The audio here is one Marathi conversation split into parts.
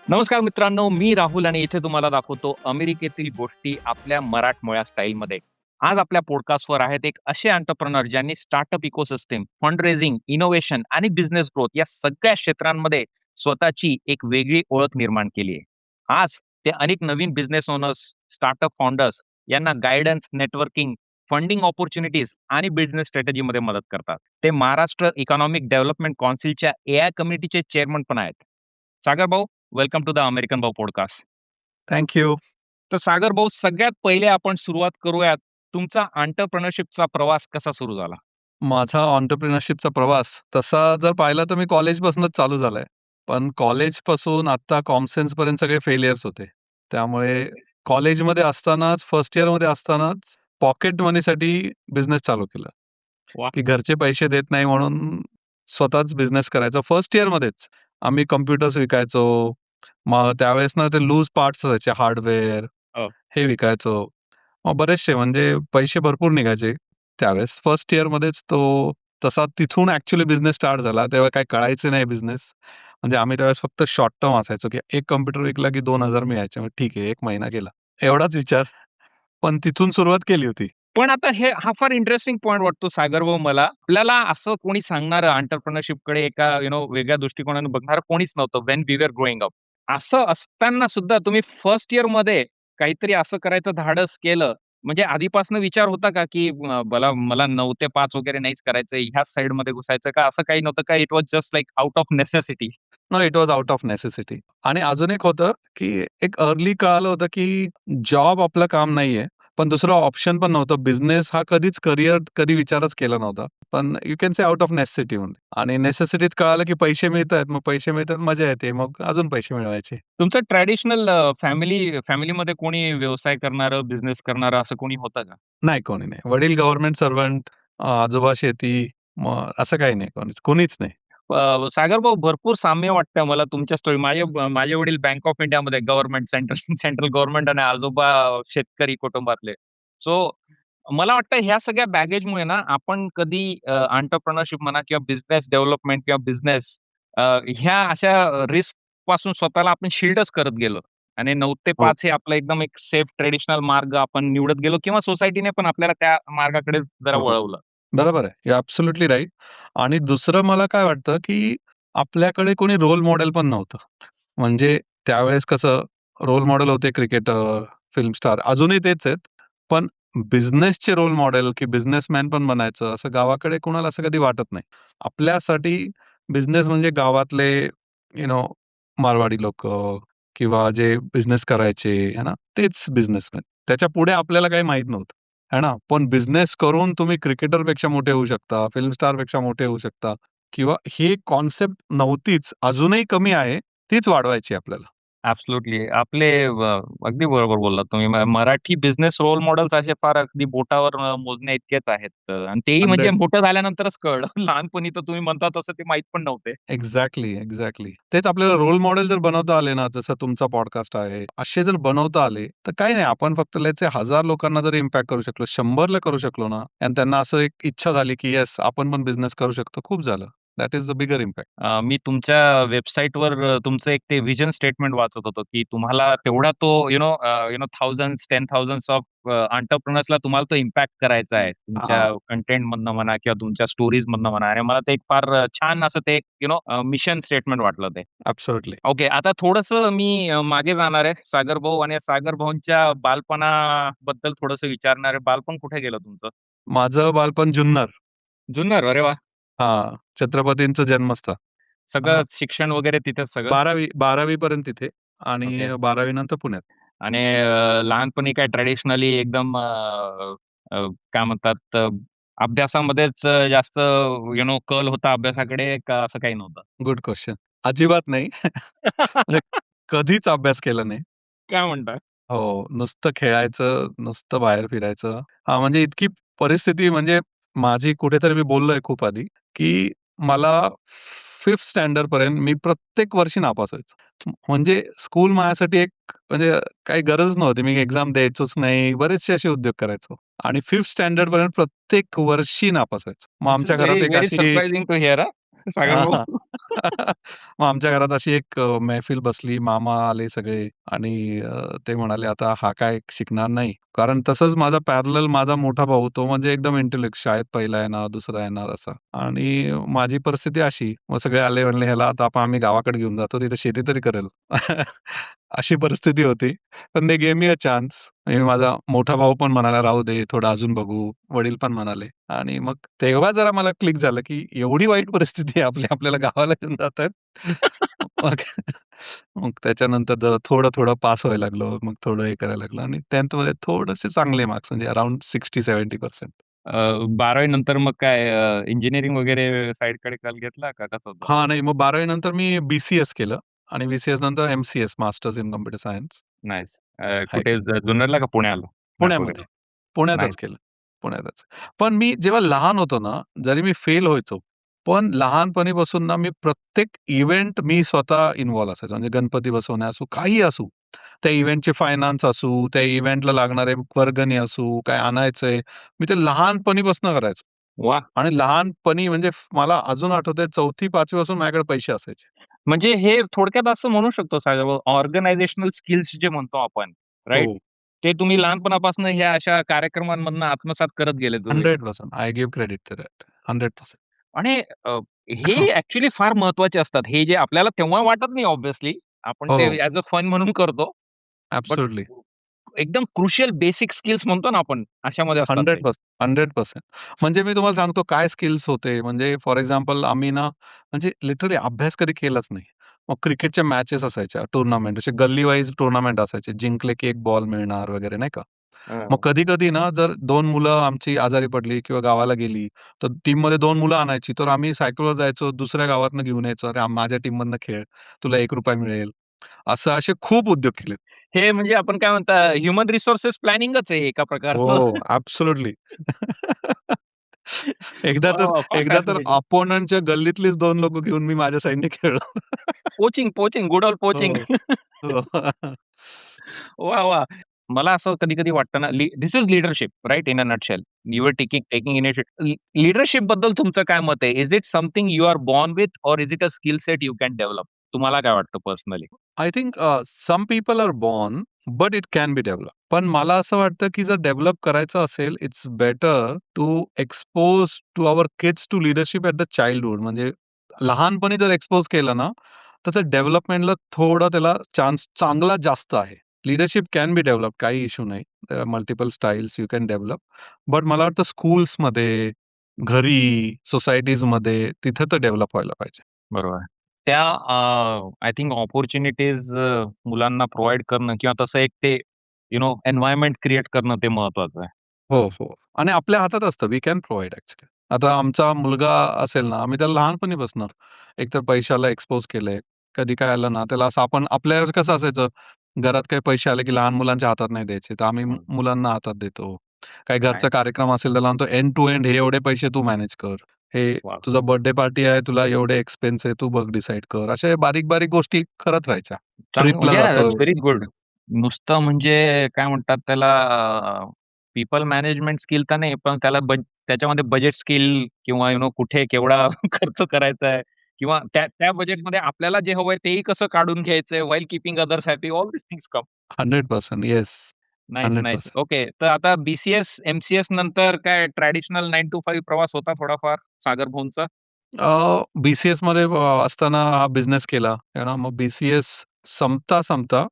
नमस्कार मित्रांनो, मी राहुल आणि इथे तुम्हाला दाखवतो अमेरिकेतील गोष्टी आपल्या मराठमोळ्या स्टाईलमध्ये. आज आपल्या पॉडकास्टवर आहेत एक असे एंटरप्रेन्योर ज्यांनी स्टार्टअप इकोसिस्टम, फंड इनोव्हेशन आणि बिझनेस ग्रोथ या सगळ्या क्षेत्रांमध्ये स्वतःची एक वेगळी ओळख निर्माण केली आहे. आज ते अनेक नवीन बिझनेस ओनर्स, स्टार्टअप फाउंडर्स यांना गाईडन्स, नेटवर्किंग, फंडिंग ऑपॉर्च्युनिटीज आणि बिझनेस स्ट्रॅटेजीमध्ये मदत करतात. ते महाराष्ट्र इकॉनॉमिक डेव्हलपमेंट काउन्सिलच्या एआय कमिटीचे चेअरमन पण आहेत. सागर भाऊ, वेलकम टू द अमेरिकन भाऊ पॉडकास्ट. Thank you. तर सागर भाऊ, सगळ्यात पहिले आपण सुरुवात करूयात. तुमचा एंटरप्रेन्योरशिपचा प्रवास कसा सुरू झाला? माझा एंटरप्रेन्योरशिपचा प्रवास तसा जर पाहिला तर मी कॉलेजपासूनच चालू झालाय. पण कॉलेजपासून आता कॉमसेन्सपर्यंत सगळे फेलियर्स होते. त्यामुळे कॉलेजमध्ये असतानाच, फर्स्ट इयरमध्ये असतानाच पॉकेट मनीसाठी बिझनेस चालू केला. वाह! की घरचे पैसे देत नाही म्हणून स्वतःच बिझनेस करायचा. फर्स्ट इयरमध्येच आम्ही कॉम्प्युटर्स विकायचो. मग त्यावेळेस ना ते लूज पार्ट्स असायचे हार्डवेअर, हो. हे विकायचो. मग बरेचसे म्हणजे पैसे भरपूर निघायचे त्यावेळेस. फर्स्ट इयरमध्येच तो तसा तिथून ॲक्चुअली बिझनेस स्टार्ट झाला. तेव्हा काही कळायचं नाही बिझनेस. म्हणजे आम्ही त्यावेळेस फक्त शॉर्ट टर्म असायचो, की एक कॉम्प्युटर विकला की 2,000 मिळायचे. मग ठीक आहे, 1 महिना गेला. एवढाच विचार. पण तिथून सुरुवात केली होती. पण आता हा फार इंटरेस्टिंग पॉइंट वाटतो सागर भाऊ मला. आपल्याला असं कोणी सांगणारं एंटरप्रेन्योरशिपकडे एका वेगळ्या दृष्टिकोनाने बघणारं कोणीच नव्हतं when we were growing up. असं असताना सुद्धा तुम्ही फर्स्ट इयरमध्ये काहीतरी असं करायचं धाडस केलं. म्हणजे आधीपासून विचार होता का, की मला मला 9 ते 5 वगैरे नाहीच करायचंय, ह्याच साइडमध्ये घुसायचं का? असं काही नव्हतं का? It was just like out of necessity? No, it was out of necessity. आणि अजून एक होतं, की एक अर्ली कळालं होतं, की जॉब आपलं काम नाहीये. पण दुसरं ऑप्शन पण नव्हतं. बिझनेस हा कधीच करियर कधी विचारच केला नव्हता. पण you can say out of necessity म्हणून. आणि नेसेसिटीत कळालं, की पैसे मिळतायत. मग पैसे मिळतात, मजा येते. मग अजून पैसे मिळवायचे. तुमचं ट्रेडिशनल फॅमिलीमध्ये कोणी व्यवसाय करणारं, बिझनेस करणारं असं कोणी होतं का? नाही, कोणी नाही. वडील गव्हर्नमेंट सर्व्हंट, आजोबा शेती, मग असं काही नाही कोणीच नाही. सागर भाऊ, भरपूर साम्य वाटतं मला तुमच्या स्टोरी. माझे वडील बँक ऑफ इंडियामध्ये गव्हर्नमेंट सेंट्रल सेंट्रल गव्हर्नमेंट आणि आजोबा शेतकरी कुटुंबातले. सो मला वाटतं ह्या सगळ्या बॅगेजमुळे ना आपण कधी एंटरप्रेन्योरशिप म्हणा किंवा बिझनेस डेव्हलपमेंट किंवा बिझनेस ह्या अशा रिस्क पासून स्वतःला आपण शिल्डच करत गेलो आणि 9 ते हो. 5 हे आपलं एकदम एक सेफ ट्रेडिशनल मार्ग आपण निवडत गेलो किंवा सोसायटीने पण आपल्याला त्या मार्गाकडे जरा हो, हो. वळवलं. बरोबर आहे. You absolutely right. आणि दुसरं मला काय वाटतं, की आपल्याकडे कोणी रोल मॉडेल पण नव्हतं. म्हणजे त्यावेळेस कसं रोल मॉडेल होते क्रिकेटर, फिल्म स्टार, अजूनही तेच आहेत. पण बिझनेसचे रोल मॉडेल की बिझनेसमॅन पण बनायचं असं गावाकडे कोणाला असं कधी वाटत नाही. आपल्यासाठी बिझनेस म्हणजे गावातले मारवाडी लोकं किंवा जे बिझनेस करायचे आहे ना, तेच बिझनेसमॅन. त्याच्यापुढे आपल्याला काही माहीत नव्हतं. आहे ना? पण बिझनेस करून तुम्ही क्रिकेटरपेक्षा मोठे होऊ शकता, फिल्म स्टारपेक्षा मोठे होऊ शकता किंवा ही कॉन्सेप्ट नव्हतीच, अजूनही कमी आहे, तीच वाढवायची आपल्याला. ॲब्सोल्युटली. अगदी बरोबर बोललात तुम्ही. मराठी बिझनेस रोल मॉडेल्स असे फार अगदी बोटावर मोजण्या इतकेच आहेत. आणि तेही म्हणजे 100 मोठं झाल्यानंतरच कळलं. लहानपणी तर तुम्ही म्हणता तसं ते माहीत पण नव्हते. एक्झॅक्टली. तेच आपल्याला रोल मॉडेल जर बनवता आले ना, जसं तुमचा पॉडकास्ट आहे, असे जर बनवता आले, तर काही नाही आपण फक्त लेट्स से 1000 लोकांना जर इम्पॅक्ट करू शकलो, 100ला करू शकलो ना आणि त्यांना असं एक इच्छा झाली, की येस आपण पण बिझनेस करू शकतो, खूप झालं. That is the bigger impact. मी तुमच्या वेबसाईटवर तुमचं एक ते व्हिजन स्टेटमेंट वाचत होतो, की तुम्हाला तेवढा तो थाउजंड्स, 10,000s ऑफ एंटरप्रेन्योर्सला तुम्हाला तो इम्पॅक्ट करायचा आहे. तुमच्या हां, कंटेंटमधनं म्हणा किंवा तुमच्या स्टोरीजमधनं म्हणा आणि मला ते एक फार छान असं ते मिशन स्टेटमेंट वाटलं ते. ॲब्सोल्युटली. ओके. आता थोडंसं मी मागे जाणार आहे. सागर भाऊ आणि सागर भाऊंच्या बालपणाबद्दल थोडंसं विचारणार आहे. बालपण कुठे गेलं तुमचं? माझं बालपण जुन्नर. जुन्नर. अरे वाह! हां, छत्रपतींचं जन्मस्थळ. सगळं हां, शिक्षण वगैरे तिथेच सगळं? 12वी पर्यंत तिथे ओके. आणि 12वी नंतर पुण्यात. आणि लहानपणी काय ट्रेडिशनली एकदम अ, काय म्हणतात अभ्यासामध्येच जास्त कल होता अभ्यासाकडे का असं काही नव्हतं? Good question. अजिबात नाही. म्हणजे कधीच अभ्यास केला नाही. काय म्हणता? हो, नुसतं खेळायचं, नुसतं बाहेर फिरायचं. हां, म्हणजे इतकी परिस्थिती म्हणजे माझी कुठेतरी मी बोललोय खूप आधी, की मला 5th स्टँडर्ड पर्यंत मी प्रत्येक वर्षी नापास व्हायचो. म्हणजे स्कूल माझ्यासाठी एक म्हणजे काही गरज नव्हती. मी एक्झाम द्यायचोच नाही. बरेचसे असे उद्योग करायचो आणि 5th स्टँडर्ड पर्यंत प्रत्येक वर्षी नापास व्हायचो. मग दिस इज आमच्या घरात व्हेरी, एक व्हेरी अशी सरप्रायझिंग टू हिअर हां, सागर हां, हां. भाऊ. मग आमच्या घरात अशी एक मैफिल बसली. मामा आले सगळे आणि ते म्हणाले, "आता हा काय शिकणार नाही." कारण तसंच माझा पॅरलल माझा मोठा भाऊ तो म्हणजे एकदम इंटेलेक्ट शाळेत पहिला येणार, दुसरा येणार असा आणि माझी परिस्थिती अशी. मग सगळे आले म्हणले, "ह्याला आता आपण आम्ही गावाकडे घेऊन जातो, तिथे शेती तरी करेल." अशी परिस्थिती होती. पण they gave me a chance. आणि माझा मोठा भाऊ पण म्हणाला, "राहू दे, थोडं अजून बघू." वडील पण म्हणाले आणि मग तेव्हा जरा मला क्लिक झालं, की एवढी वाईट परिस्थिती आहे आपली, आपल्याला गावाला घेऊन जातायत. मग मग त्याच्यानंतर जरा थोडं-थोडं पास व्हायला लागलो. मग थोडं हे करायला लागलो आणि 10th मध्ये थोडेसे चांगले मार्क्स म्हणजे अराउंड 60-70%. 12वी नंतर मग काय इंजिनिअरिंग वगैरे साइडकडे कल घेतला का कसं होतं? हां, नाही मग 12वी नंतर मी बी-सी-एस केलं आणि बी-सी-एस नंतर MCS masters in computer science. Nice. Hi कुठे जुन्नरला का पुण्याला? पुण्यामध्ये. नागपुराला? पुण्यातच नाईस. केलं. पुण्यातच. पण मी जेव्हा लहान होतो ना, जरी मी फेल व्हायचो, पण लहानपणीपासून ना मी प्रत्येक इव्हेंट मी स्वतः इन्व्हॉल्व असायचो. म्हणजे गणपती बसवणे असो, काहीही असो. त्या इव्हेंटचे फायनान्स असू, त्या इव्हेंटला लागणारे वर्गणी असू, काय आणायचंय, मी ते लहानपणीपासून करायचो. वाह! आणि लहानपणी म्हणजे मला अजून आठवतंय 4थी-5वी पासून माझ्याकडे पैसे असायचे. म्हणजे हे थोडक्यात असं म्हणू शकतो साहेब ऑर्गनायझेशनल स्किल्स जे म्हणतो आपण, राइट? हो. ते तुम्ही लहानपणापासून ह्या अशा कार्यक्रमांमधनं आत्मसात करत गेले तुम्ही. 100% I give credit to that. 100%. आणि हे ॲक्चुअली फार महत्वाचे असतात. हे जे आपल्याला तेव्हा वाटत नाही ऑब्व्हियसली. आपण ते हो. ॲज अ फन म्हणून करतो. But absolutely. एकदम क्रुशियल बेसिक स्किल्स म्हणतो ना आपण, अशामध्ये असतात ते. 100%, 100%. म्हणजे मी तुम्हाला सांगतो काय स्किल्स होते. म्हणजे फॉर एक्झाम्पल आम्ही ना, म्हणजे लिटरली अभ्यास कधी केलाच नाही. मग क्रिकेटच्या मॅचेस असायच्या, टुर्नामेंट असे गल्ली वाईज टुर्नामेंट असायचे. जिंकले की 1 बॉल मिळणार वगैरे नाही का. मग हं. कधी-कधी ना जर 2 मुलं आमची आजारी पडली किंवा गावाला गेली, तर टीममध्ये 2 मुलं आणायची. तर आम्ही सायकलवर जायचो, दुसऱ्या गावातनं घेऊन यायचो. "अरे माझ्या टीममधनं खेळ, तुला ₹1 मिळेल." असे खूप उद्योग केलेत. हे म्हणजे आपण काय म्हणता ह्युमन रिसोर्सेस प्लॅनिंगच आहे एका प्रकारचं. हो, ॲब्सोल्युटली. एकदा वाह! तर वाह! फार एकदा तर फॅसिनेटिंग. अपोनंटच्या गल्लीतलीच 2 लोकं घेऊन मी माझ्या साइडने खेळलो. Poaching, good old poaching. हो, हो. वाह! वाह! मला असं कधी-कधी वाटतं ना, this is leadership right in a nutshell. You are taking initiative. लीडरशिपबद्दल तुमचं काय मत आहे? Is it something you are born with or is it a skill set you can develop? तुम्हाला काय वाटतं personally? I think some people are born, but it can be develop. पण मला असं वाटतं, की जर डेव्हलप करायचं असेल, it's better to expose to our kids to leadership at the childhood. म्हणजे लहानपणी जर एक्सपोज केलं ना, तर ते डेव्हलपमेंटला थोडा त्याला चान्स चांगला जास्त आहे. लीडरशिप कॅन बी डेव्हलप काही इश्यू नाही. Multiple styles you can develop. But मला वाटतं स्कूल्समध्ये, घरी, सोसायटीजमध्ये तिथे तर डेव्हलप व्हायला पाहिजे. बरोबर. त्या आय थिंक अपॉर्च्युनिटीज मुलांना प्रोव्हाईड करणं किंवा तसं एक ते एन्व्हायर्नमेंट क्रिएट करणं ते महत्वाचं आहे. हो, हो. आणि आपल्या हातात असतं. We can provide actually. आता आमचा मुलगा असेल ना, आम्ही त्याला लहानपणीपासून एकतर पैशाला एक्सपोज केलंय. कधी काय आलं ना, त्याला असं आपण आपल्या वेळेस कसं असायचं, घरात काही पैसे आले की लहान मुलांच्या हातात नाही द्यायचे. तर आम्ही हं. मुलांना हातात देतो. काही घरचा नाईस. कार्यक्रम असेल त्याला म्हणतो एंड टू एंड हे एवढे पैसे तू मॅनेज कर. हे वॉव! तुझा बर्थडे पार्टी आहे, तुला एवढे एक्सपेन्स आहे, तू बघ डिसाईड कर. अशा बारीक-बारीक गोष्टी करत राहायच्या. ट्रिपला म्हणजे जातो. That's very good. नुसतं म्हणजे काय म्हणतात त्याला पीपल मॅनेजमेंट स्किल तर नाही, पण त्याला त्याच्यामध्ये बजेट स्किल किंवा कुठे केवढा खर्च करायचा आहे किंवा त्या त्या बजेटमध्ये आपल्याला जे हवंय तेही कसं काढून घ्यायचंय while keeping others happy all this things come. 100% yes. Nice, nice. 100%. Okay. तर आता बी-सी-एस, एम-सी-एस नंतर काय ट्रॅडिशनल 9 to 5 प्रवास होता थोडाफार सागर भाऊंचा? बी-सी-एसमध्ये असताना हा बिझनेस केला. आहे ना. मग बी-सी-एस संपता-संपता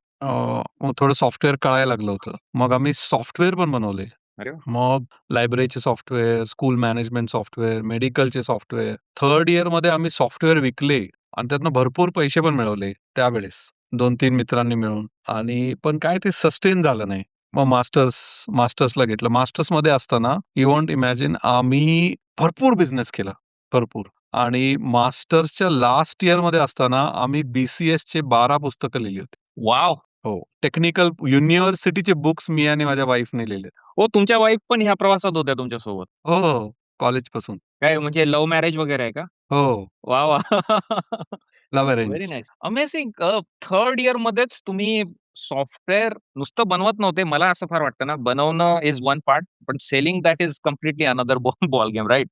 मग थोडं सॉफ्टवेअर कळायला लागलं होतं. मग आम्ही सॉफ्टवेअर पण बनवले. अरे वाह! मग लायब्ररीचे सॉफ्टवेअर, स्कूल मॅनेजमेंट सॉफ्टवेअर, मेडिकलचे सॉफ्टवेअर. 3rd इयरमध्ये आम्ही सॉफ्टवेअर विकले आणि त्यातनं भरपूर पैसे पण मिळवले त्यावेळेस 2-3 मित्रांनी मिळून आणि पण काय ते सस्टेन झालं नाही. मग मास्टर्सला घेतलं. मास्टर्समध्ये असताना यू वोंट इमॅजिन आम्ही भरपूर बिझनेस केला. भरपूर. आणि मास्टर्सच्या लास्ट इयरमध्ये असताना आम्ही बी-सी-एसचे 12 पुस्तकं लिहिली होती. वॉव! हो. टेक्निकल युनिव्हर्सिटीचे बुक्स मी आणि माझ्या वाईफने लिहिले. हो, तुमच्या वाईफ पण ह्या प्रवासात होत्या तुमच्यासोबत. हो, हो. कॉलेजपासून. काय म्हणजे लव्ह मॅरेज वगैरे आहे का? हो. वाह! वाह! Love very arranged. Nice. Amazing. 3rd इयरमध्येच तुम्ही सॉफ्टवेअर नुसतं बनवत नव्हते. मला असं फार वाटतं ना, बनवणं is one part, but selling that is completely another ball game, right?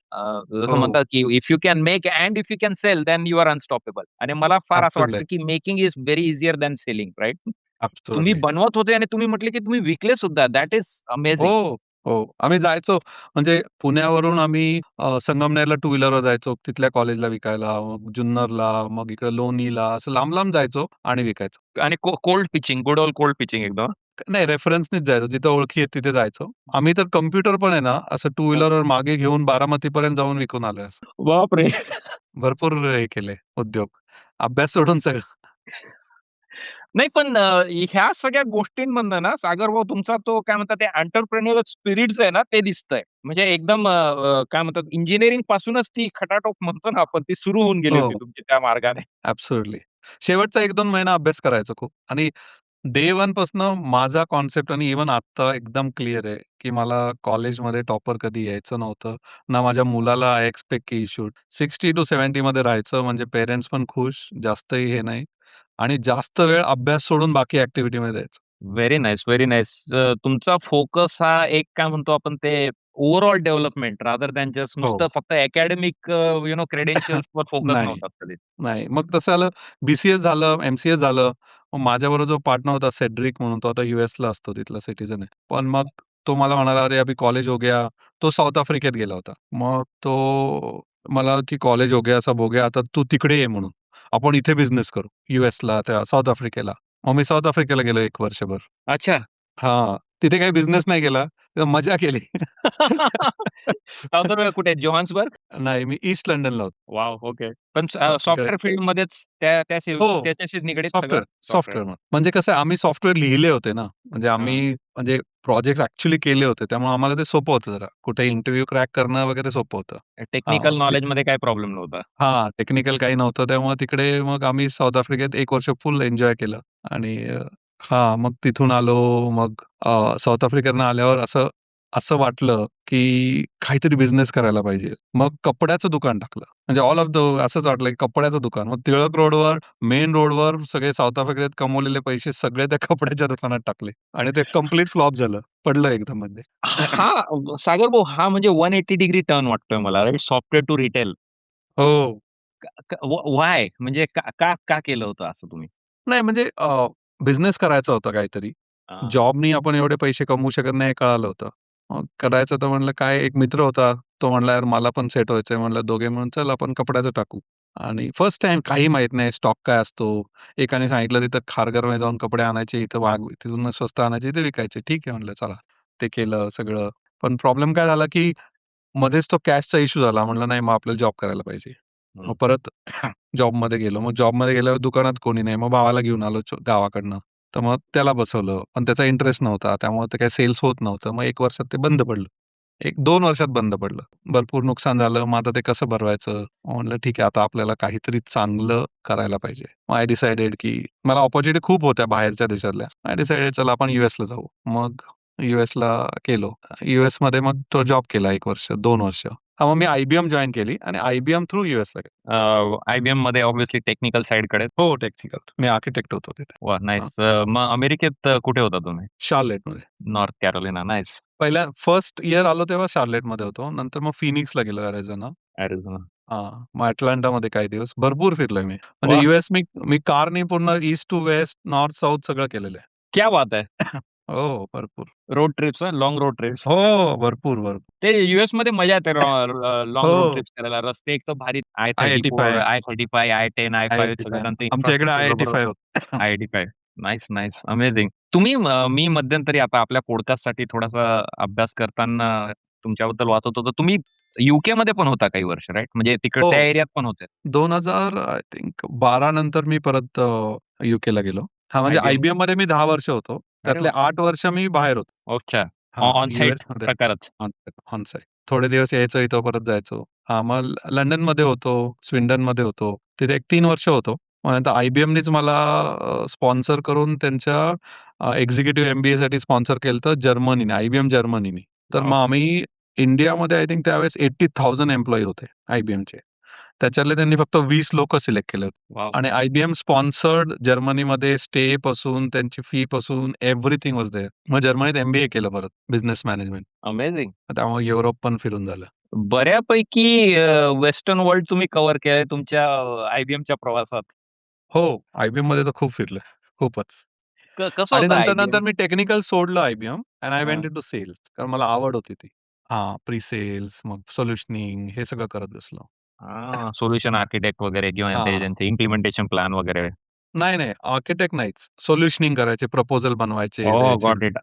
जसं हो. म्हणतात, की if you can make and if you can sell, then you are unstoppable. आणि मला फार असं ॲब्सोल्युटली. वाटतं, की making is very easier than selling, right? तुम्ही ॲब्सोल्युटली. बनवत होते आणि तुम्ही म्हटले, की तुम्ही विकले सुद्धा. That is amazing. हो, हो. आम्ही जायचो म्हणजे पुण्यावरून आम्ही संगमनेरला टू व्हीलरवर जायचो. तिथल्या कॉलेजला विकायला, मग जुन्नरला, मग इकडे लोणीला असं लांब-लांब जायचो आणि विकायचो. आणि cold pitching, good old cold pitching एकदम. नाही रेफरन्सनीच जायचो. जिथं ओळखी आहेत तिथे जायचो. आम्ही तर कॉम्प्युटर पण आहे ना, असं टू व्हीलरवर मागे घेऊन बारामतीपर्यंत जाऊन विकून आलोय. बापरे! भरपूर हे केले उद्योग. अभ्यास सोडून सगळं. नाही पण ह्या सगळ्या गोष्टींमधनं ना सागर भाऊ तुमचा तो काय म्हणतात ते एंटरप्रेन्युअर स्पिरिट जे आहे ना ते दिसतंय. म्हणजे एकदम काय म्हणतात इंजिनिअरिंग पासूनच ती खटाटोप म्हणतो ना आपण ती सुरू होऊन गेली होती हो, तुमची त्या मार्गाने. ॲब्सोल्युटली. शेवटचा 1-2 महिना अभ्यास करायचो खूप आणि डे 1 पासनं माझा कॉन्सेप्ट आणि इव्हन आत्ता एकदम क्लिअर आहे, की मला कॉलेजमध्ये टॉपर कधी यायचं नव्हतं. ना माझ्या मुलाला आय एक्सपेक्ट की ही शुड 60-70 मध्ये राहायचं म्हणजे पेरेंट्स पण खुश, जास्तही हे नाही आणि जास्त वेळ अभ्यास सोडून बाकी ॲक्टिव्हिटीमध्ये द्यायचं. Very nice, very nice. तुमचा फोकस हा एक काय म्हणतो आपण ते overall development rather than just हो. नुसतं फक्त अकॅडमिक क्रेडेन्शियल्सवर फोकस नाही. नव्हता कधी. नाही. मग तसं झालं, बी-सी-एस झालं, एम-सी-एस झालं. मग माझ्याबरोबर जो पार्टनर होता सेड्रिक म्हणून, तो आता यूएसला असतो, तिथला सिटिझन आहे. पण मग तो मला म्हणाला, "अरे अभी कॉलेज हो गया." तो साउथ आफ्रिकेत गेला होता. मग तो मला की "कॉलेज हो गया, सब हो गया, आता तू तिकडे ये म्हणून. आपण इथे बिझनेस करू." यूएसला, त्या साउथ आफ्रिकेला. मग मी साउथ आफ्रिकेला गेलो 1 वर्षभर. अच्छा. हां. तिथे काही बिझनेस नाही केला, तिथं मजा केली. साऊथ आफ्रिका कुठे जोहान्सबर्ग? नाही, मी ईस्ट लंडनला होतो. वॉव! ओके. पण तिकडे सॉफ्टवेअर फील्डमध्येच हो. त्याच्याशीच निगडीत सगळं सॉफ्टवेअर, सॉफ्टवेअर. सॉफ्टवेअर. म्हणजे कसं आहे आम्ही सॉफ्टवेअर लिहिले होते ना, म्हणजे हां. आम्ही म्हणजे प्रोजेक्ट्स ॲक्चुअली केले होते. त्यामुळे आम्हाला ते सोपं होतं जरा. कुठे इंटरव्ह्यू क्रॅक करणं वगैरे सोपं होतं. टेक्निकल हां, नॉलेजमध्ये काही प्रॉब्लेम नव्हता. हां, टेक्निकल काही नव्हतं. त्यामुळे तिकडे मग आम्ही साउथ आफ्रिकेत 1 वर्ष फुल एन्जॉय केलं आणि हां, मग तिथून आलो. मग साउथ आफ्रिकेतनं आल्यावर असं असं वाटलं, की काहीतरी बिझनेस करायला पाहिजे. मग कपड्याचं दुकान टाकलं. म्हणजे ऑल ऑफ द असंच वाटलं, की कपड्याचं दुकान. मग टिळक रोडवर, मेन रोडवर सगळे साउथ आफ्रिकेत कमवलेले पैसे सगळे त्या कपड्याच्या दुकानात टाकले आणि ते कंप्लीट फ्लॉप झालं. पडलं एकदम म्हणजे. सागर भाऊ हा म्हणजे 180 डिग्री टर्न वाटतोय मला राइट सॉफ्टवेअर टू रिटेल. हो. व्हाय? म्हणजे का का का केलं होतं असं तुम्ही? नाही म्हणजे बिझनेस करायचा होता काहीतरी. हां. जॉबनी आपण एवढे पैसे कमवू शकत नाही हे कळालं होतं. मग करायचं तर म्हणलं काय एक मित्र होता. तो म्हणला, "यार मला पण सेट व्हायचंय." म्हणलं, "दोघे मिळून चल आपण कपड्याचं टाकू." आणि फर्स्ट टाईम काही माहीत नाही स्टॉक काय असतो. एकाने सांगितलं तिथं खारघरमध्ये जाऊन कपडे आणायचे, इथं महाग तिथून स्वस्त आणायचे, इथे विकायचे. ठीक आहे म्हणलं चला. ते केलं सगळं. पण प्रॉब्लेम काय झाला, की मध्येच तो कॅशचा इश्यू झाला. म्हणलं नाही मग आपल्याला जॉब करायला पाहिजे. हं. मग परत जॉबमध्ये गेलो. मग जॉबमध्ये गेल्यावर दुकानात कोणी नाही. मग भावाला घेऊन आलो गावाकडनं. तर मग त्याला बसवलं. पण त्याचा इंटरेस्ट नव्हता. त्यामुळे ते काही सेल्स होत नव्हतं. मग 1 वर्षात ते बंद पडलं. 1-2 वर्षात बंद पडलं. भरपूर नुकसान झालं. मग आता ते कसं भरवायचं? म्हटलं ठीक आहे आता आपल्याला काहीतरी चांगलं करायला पाहिजे. मग आय डिसायडेड की मला अपॉर्च्युनिटी खूप होत्या बाहेरच्या देशातल्या. आय डिसायडेड चला आपण यूएसला जाऊ. मग यूएसला केलो. यूएसमध्ये मग तो जॉब केला 1 वर्ष, 2 वर्ष. हां, मग मी IBM जॉइन केली आणि IBM थ्रू यूएसला गेलो. IBMमध्ये ऑब्व्हियसली टेक्निकल साइडकडे. हो, टेक्निकल. मी आर्किटेक्ट होतो तिथे. वाह! हां, नाईस. मग अमेरिकेत कुठे होता तुम्ही? शार्लेटमध्ये. North Carolina. नाईस. पहिल्या फर्स्ट इयर आलो तेव्हा शार्लेटमध्ये होतो. नंतर मग फिनिक्सला गेलो अॅरिझोना. अॅरिझोना. हां, मग अटलांटामध्ये काही दिवस. भरपूर फिरलोय मी. म्हणजे वाह! यूएस मी कारनी पूर्ण east to west, north south सगळं केलेलं आहे. क्या बात है! हो, भरपूर. Road trips long road trips. हो, भरपूर, भरपूर. ते यूएसमध्ये मजा येते लाँग रोड हो, ट्रिप्स करायला. रस्ते एक तर भारी I-34, I-85, I-35, I-10, I-5 सगळं I-85. त्यांचं आमच्या इकडे इन्फ्रास्ट्रक्चर बरोबर. I-85 होतं. I-85. Nice, nice. अमेझिंग. तुम्ही मी मध्यंतरी आता आपल्या पॉडकास्टसाठी थोडासा अभ्यास करताना तुमच्याबद्दल वाचत होतो. तुम्ही यूकेमध्ये पण होता काही वर्ष राइट? म्हणजे तिकड त्या हो. एरियात पण होते. 2000 आय थिंक 12 नंतर मी परत यूकेला गेलो. हां, म्हणजे IBM. IBMमध्ये मी 10 वर्ष होतो. अरे त्यातले वाह! 8 वर्ष मी बाहेर होतो. अच्छा. हां, ऑन साइट यूएसमध्ये प्रकारच. On on site. थोडे दिवस यायचो इथं परत जायचो. हां, मग लंडनमध्ये होतो, स्वीडनमध्ये होतो. तिथे एक 3 वर्ष होतो. मग नंतर IBMनीच मला स्पॉन्सर करून त्यांच्या एक्झिक्युटिव्ह MBAसाठी स्पॉन्सर केलं होतं जर्मनीने, IBM जर्मनीने. तर वॉव! मग आम्ही इंडियामध्ये आय थिंक त्यावेळेस 80,000 एम्प्लॉयी होते IBMचे. त्याच्यातले त्यांनी फक्त 20 लोकं सिलेक्ट केले होते. वॉव! आणि IBM स्पॉन्सर्ड जर्मनीमध्ये स्टे पासून, त्यांची फी पासून एव्हरीथिंग वाज देअर. मग जर्मनीत MBA केलं परत बिझनेस मॅनेजमेंट. अमेझिंग. त्यामुळे युरोप पण फिरून झालं. बऱ्यापैकी वेस्टर्न वर्ल्ड तुम्ही कव्हर केलंय तुमच्या IBMच्या प्रवासात. हो, IBMमध्ये तर खूप फिरलोय. खूपच. कसं आणि होतं नंतर-नंतर IBM? मी टेक्निकल सोडलं IBM अँड आय हां. Went into sales. कारण मला आवड होती ती. हां, प्री-सेल्स, मग सोल्युशनिंग हे सगळं करत बसलो. हां, सोल्युशन आर्किटेक्ट वगैरे किंवा ते हां. त्यांचे इम्प्लिमेंटेशन प्लॅन वगैरे. नाही, आर्किटेक्ट नाहीच. सोल्युशनिंग करायचे, प्रपोजल बनवायचे, ओह! द्यायचे. Got it.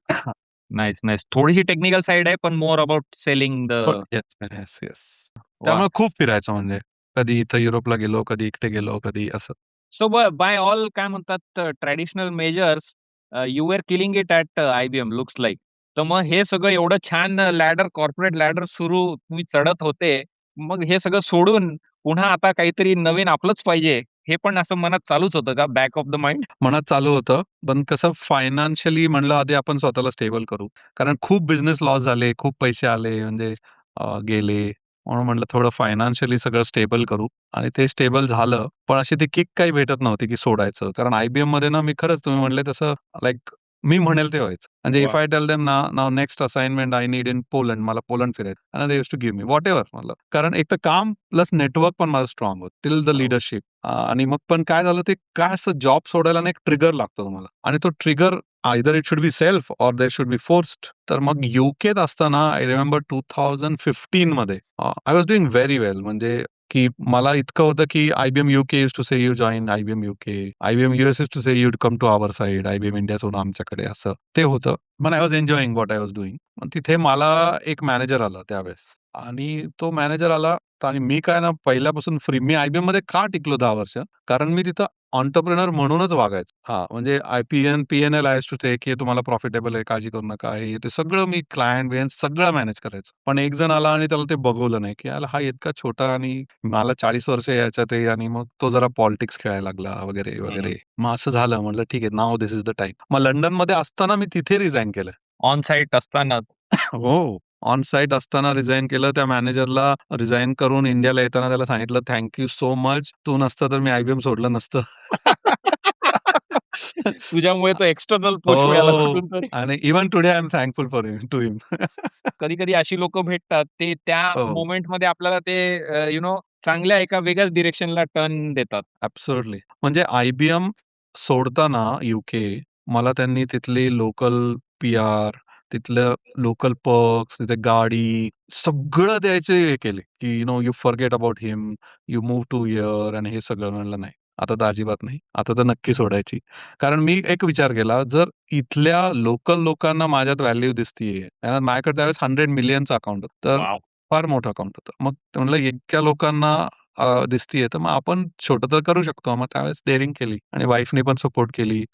Nice, nice. थोडीशी टेक्निकल साइड आहे, पण more about selling the yes, yes, yes. वाह! त्यामुळे खूप फिरायचो म्हणजे. कधी इथं युरोपला गेलो, कधी इकडे गेलो, कधी असं. सो बाय ऑल काय म्हणतात traditional measures you were killing it at IBM looks like. तर मग हे सगळं एवढं छान लॅडर कॉर्पोरेट लॅडर सुरू तुम्ही चढत होते. मग हे सगळं सोडून पुन्हा आता काहीतरी नवीन आपलंच पाहिजे, हे पण असं मनात चालूच होतं का बॅक ऑफ द माइंड? मनात चालू होतं. पण कसं फायनान्शियली म्हणलं आधी आपण स्वतःला स्टेबल करू. कारण खूप बिझनेस लॉस झाले, खूप पैसे आले म्हणजे गेले. म्हणून म्हटलं थोडं फायनान्शियली सगळं स्टेबल करू आणि ते स्टेबल झालं. पण अशी ती किक काही भेटत नव्हती, की सोडायचं. कारण IBMमध्ये ना मी खरंच तुम्ही म्हटले तसं लाइक मी म्हणेल ते व्हायचं. म्हणजे इफ वाह! I tell them now next assignment I need in Poland. मला पोलंड फिरायचं आणि they used to give me whatever म्हटलं. कारण एक तर काम प्लस नेटवर्क पण माझं स्ट्राँग होतं. टिल द बरोबर. लीडरशिप. आणि मग पण काय झालं ते काय असं जॉब सोडायला ना एक ट्रिगर लागतो तुम्हाला आणि तो trigger either it should be self or there should be forced. तर मग UKत असताना आय रिमेंबर 2015 मध्ये I was doing very well म्हणजे की मला इतकं होतं की IBM UK used to say you join IBM UK. IBM US used to say you come to our side. IBM India सोडून आमच्याकडे असं ते होतं. पण I was enjoying what I was doing. मग तिथे मला एक मॅनेजर आला त्यावेळेस आणि तो मॅनेजर आला आणि मी काय ना पहिल्यापासून मी IBMमध्ये का टिकलो 10 वर्ष? कारण मी तिथं एंटरप्रेन्योर म्हणूनच वागायचो. हां, म्हणजे P&L आय टू टेक हे तुम्हाला प्रॉफिटेबल आहे, काळजी करू नका. हे ते सगळं मी क्लायंट-बियंट सगळं मॅनेज करायचो. पण एक जण आला आणि त्याला ते बघवलं नाही, की याला हा इतका छोटा आणि मला 40 वर्ष याच्यात आहे आणि मग तो जरा पॉलिटिक्स खेळायला लागला वगैरे, हं. वगैरे. मग असं झालं. म्हटलं ठीक आहे, now this is the time. मग लंडनमध्ये असताना मी तिथे रिझाइन केलं. ऑन साइट असतानाच. हो. ऑन साइट असताना रिझाइन केलं. त्या मॅनेजरला रिझाइन करून इंडियाला येताना त्याला सांगितलं, "थँक यू सो मच. तू नसता तर मी IBM सोडलं नसतं." तुझ्यामुळे तो एक्सटर्नल पुश मिळाला हो. कुठून तरी. आणि even today I am thankful for him to him. कधी-कधी अशी लोकं भेटतात, ते त्या हो. मोमेंटमध्ये आपल्याला ते चांगल्या एका वेगळ्याच डिरेक्शनला टर्न देतात. ॲब्सोल्युटली. म्हणजे IBM सोडताना UK मला त्यांनी तिथली लोकल PR, तिथलं लोकल पर्क्स, तिथे गाडी सगळं द्यायचे हे केले, की you forget about him, you move to here आणि हे सगळं. म्हणलं नाही. आता तर अजिबात नाही. आता तर नक्की सोडायची. कारण मी एक विचार केला, जर इथल्या लोकल लोकांना माझ्यात व्हॅल्यू दिसतीये, कारण माझ्याकडे त्यावेळेस 100 मिलियनचं अकाउंट होतं. तर वॉव! फार मोठं अकाउंट होतं. मग म्हणलं इतक्या लोकांना दिसतीये, तर मग आपण छोटं तर करू शकतो. मग त्यावेळेस डेअरिंग केली आणि वाईफनी पण सपोर्ट केली.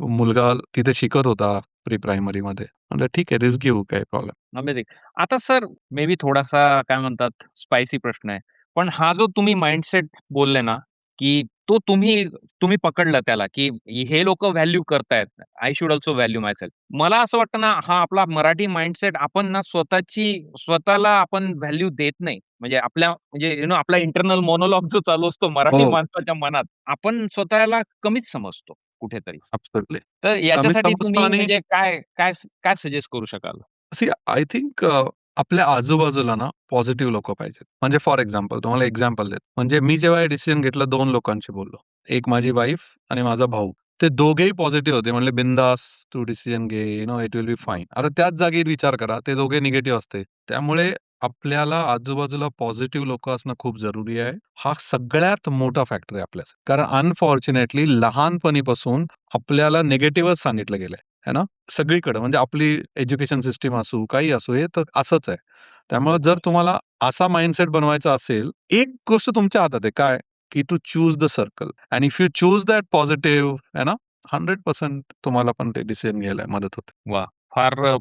मुलगा तिथे शिकत होता प्री प्रायमरीमध्ये. म्हटलं ठीक आहे, रिस्क घेऊ, काही प्रॉब्लेम. अमेझिंग. आता सर मे बी थोडासा काय म्हणतात स्पायसी प्रश्न आहे. पण हा जो तुम्ही माइंडसेट बोलले ना, की तो तुम्ही पकडला त्याला, की हे लोकं व्हॅल्यू करतायत. I should also value myself. मला असं वाटतं ना, हा आपला मराठी माइंडसेट आपण ना स्वतःला आपण व्हॅल्यू देत नाही. म्हणजे म्हणजे आपला इंटरनल मोनोलॉग जो चालू असतो मराठी हो, माणसाच्या मनात, आपण स्वतःला कमीच समजतो कुठेतरी. ॲब्सोल्युटली. तर कमी याच्यासाठी समजतो तुम्ही आणि म्हणजे काय सजेस्ट करू शकाल? आय थिंक आपल्या आजूबाजूला ना पॉझिटिव्ह लोकं पाहिजेत. म्हणजे फॉर एक्झाम्पल तुम्हाला एक्झाम्पल देतो. म्हणजे मी जेव्हा हे डिसिजन घेतलं 2 लोकांशी बोललो. एक माझी वाईफ आणि माझा भाऊ. ते दोघेही पॉझिटिव्ह होते. म्हणले, "बिंदास तू डिसिजन घे. It will be fine." आता त्याच जागी विचार करा, ते दोघे निगेटिव्ह असते. त्यामुळे आपल्याला आजूबाजूला पॉझिटिव्ह लोकं असणं खूप जरुरी आहे. हा सगळ्यात मोठा फॅक्टर आहे आपल्यासाठी. कारण अनफॉर्च्युनेटली लहानपणीपासून आपल्याला निगेटिव्हच सांगितलं गेलंय. है ना? सगळीकडे म्हणजे आपली एज्युकेशन सिस्टम असू, काही असू, हे तर असंच आहे. त्यामुळे जर तुम्हाला असा माइंडसेट बनवायचा असेल, एक गोष्ट तुमच्या हातात आहे. काय? की to choose the circle and if you choose that positive आहे ना, 100% तुम्हाला पण ते डिसिजन घ्यायला मदत होते. वाह!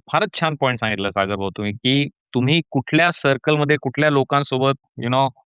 फारच छान पॉइंट सांगितलं सागर भाऊ तुम्ही, की तुम्ही कुठल्या सर्कलमध्ये कुठल्या लोकांसोबत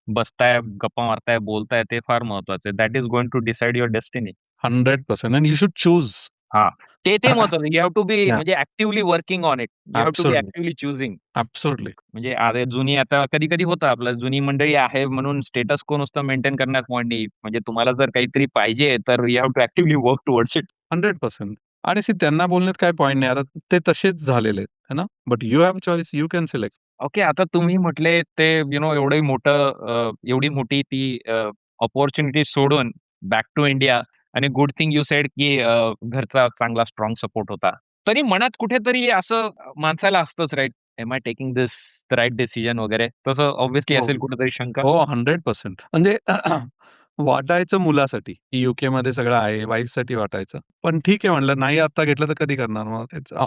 बसताय, गप्पा मारताय, बोलताय ते फार महत्वाचं आहे. That is going to decide your destiny. 100% and you should choose. हां. ते महत्वाचं. You have to be Yeah. म्हणजे actively working on it. You have to be Absolutely. Actively choosing. Absolutely. म्हणजे अरे जुनी आता कधी-कधी होतं आपलं जुनी मंडळी आहे म्हणून स्टेटस को नुसतं मेंटेन करण्यात पॉइंट नाही. म्हणजे तुम्हाला जर काहीतरी पाहिजे तर you have to actively work towards it. 100%. आणि त्यांना बोलण्यात काही पॉइंट नाही. आता ते तसेच झालेले आहेत, है ना? But you have choice, you can select. Okay. आता तुम्ही म्हटले ते एवढं मोठं एवढी मोठी ती अपॉर्च्युनिटी सोडून बॅक टू इंडिया आणि गुड थिंग यू सेड की घरचा चांगला स्ट्राँग सपोर्ट होता. तरी मनात कुठेतरी असं माणसाला असतंच right, am I taking this the right decision वगैरे तसं ऑब्व्हियसली हो. असेल कुठेतरी शंका? हो, 100%. म्हणजे वाटायचं मुलासाठी, की यूकेमध्ये सगळं आहे, वाईफसाठी वाटायचं. पण ठीक आहे म्हणलं, नाही आता घेतलं तर कधी करणार मग?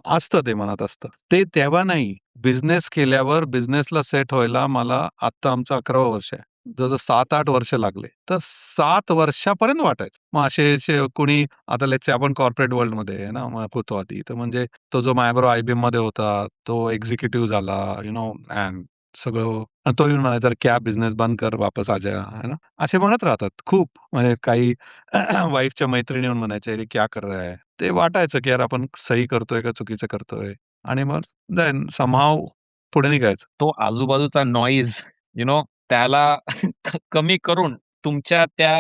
असतं ते मनात असतं. ते तेव्हा नाही, बिझनेस केल्यावर बिझनेसला सेट व्हायला मला आत्ता आमचं 11वं वर्ष आहे. जवळ-जवळ 7-8 वर्ष लागले. तर 7 वर्षापर्यंत वाटायचं. मग असे कोणी आता लेट्स से आपण कॉर्पोरेट वर्ल्डमध्ये आहे ना, मग होतो आधी. तर म्हणजे तो जो माझ्याबरोबर IBMमध्ये होता, तो एक्झिक्युटिव्ह झाला, अँड सगळं आणि तो येऊन म्हणायचा, "क्या बिझनेस बंद कर, वापस आ जा." है ना? असे म्हणत राहतात खूप. म्हणजे काही वाईफच्या मैत्रिणी येऊन म्हणायच्या, "अरे क्या कर रहा है?" ते वाटायचं, की यार आपण सही करतोय का चुकीचं करतोय? आणि मग देन समहाऊ पुढे निघायचं. तो आजूबाजूचा नॉईज त्याला कमी करून तुमच्या त्या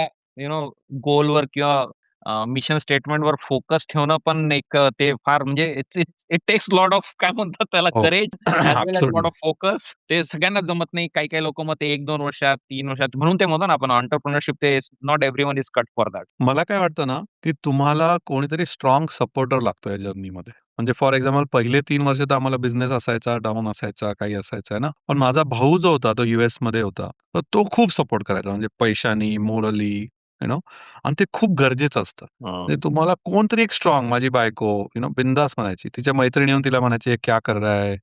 गोलवर किंवा मिशन स्टेटमेंटवर फोकस ठेवणं पण एक ते फार म्हणजे it's it's it takes lot of काय म्हणतात त्याला हो. Courage as well as lot absolutely. Of focus. ते सगळ्यांनाच जमत नाही. काही-काही लोकं मग ते 1-2 वर्षात, 3 वर्षात म्हणून ते म्हणतो ना आपण एंटरप्रेन्योरशिप ते not everyone is cut for that. मला काय वाटतं ना, की तुम्हाला कोणीतरी स्ट्राँग सपोर्टर लागतो या जर्नीमध्ये. म्हणजे फॉर एक्झाम्पल पहिले 3 वर्ष तर आम्हाला बिझनेस असायचा, डाऊन असायचा, काही असायचं आहे ना. पण माझा भाऊ जो होता तो यूएसमध्ये होता. तर तो खूप सपोर्ट करायचा म्हणजे पैशानी, मोरली, आणि ते खूप गरजेचं असतं. म्हणजे तुम्हाला कोणतरी एक स्ट्राँग माझी बायको बिंदास म्हणायची. तिच्या मैत्रिणी येऊन तिला म्हणायची, "क्या कर रहा है?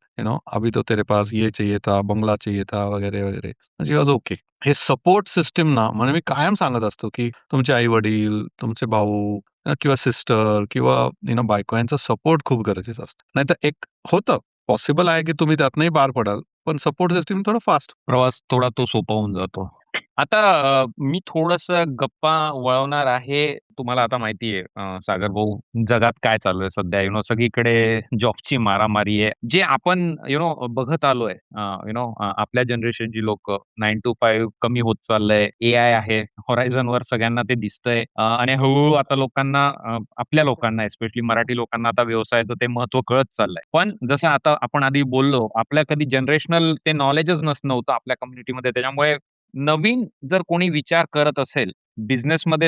अभी तो तेरे पास ये चाहिए था, बंगला चाहिए था" वगैरे, वगैरे. शी वॉज ओके. हे सपोर्ट सिस्टम ना म्हणजे मी कायम सांगत असतो, की तुमचे आई-वडील, तुमचे भाऊ किंवा सिस्टर किंवा बायको यांचा सपोर्ट खूप गरजेचं असतं. नाहीतर एक होतं, पॉसिबल आहे, की तुम्ही त्यातनंही पार पडाल. पण सपोर्ट सिस्टम थोडं फास्ट. प्रवास थोडा तो सोपा होऊन जातो. आता मी थोडंसं गप्पा वळवणार आहे. तुम्हाला आता माहिती आहे सागर भाऊ, जगात काय चालू आहे सध्या सगळीकडे जॉबची मारामारी आहे. जे आपण बघत आलोय आपल्या जनरेशनची लोकं 9 to 5 कमी होत चाललंय. एआय आहे. होरायझनवर सगळ्यांना ते दिसतंय आणि हळू आता लोकांना आपल्या लोकांना स्पेशली मराठी लोकांना आता व्यवसायाचं ते महत्त्व कळत चाललंय. पण जसं आता आपण आधी बोललो, आपल्या कधी जनरेशनल ते नॉलेजच नव्हतं आपल्या कम्युनिटीमध्ये. त्याच्यामुळे नवीन जर कोणी विचार करत असेल बिझनेसमध्ये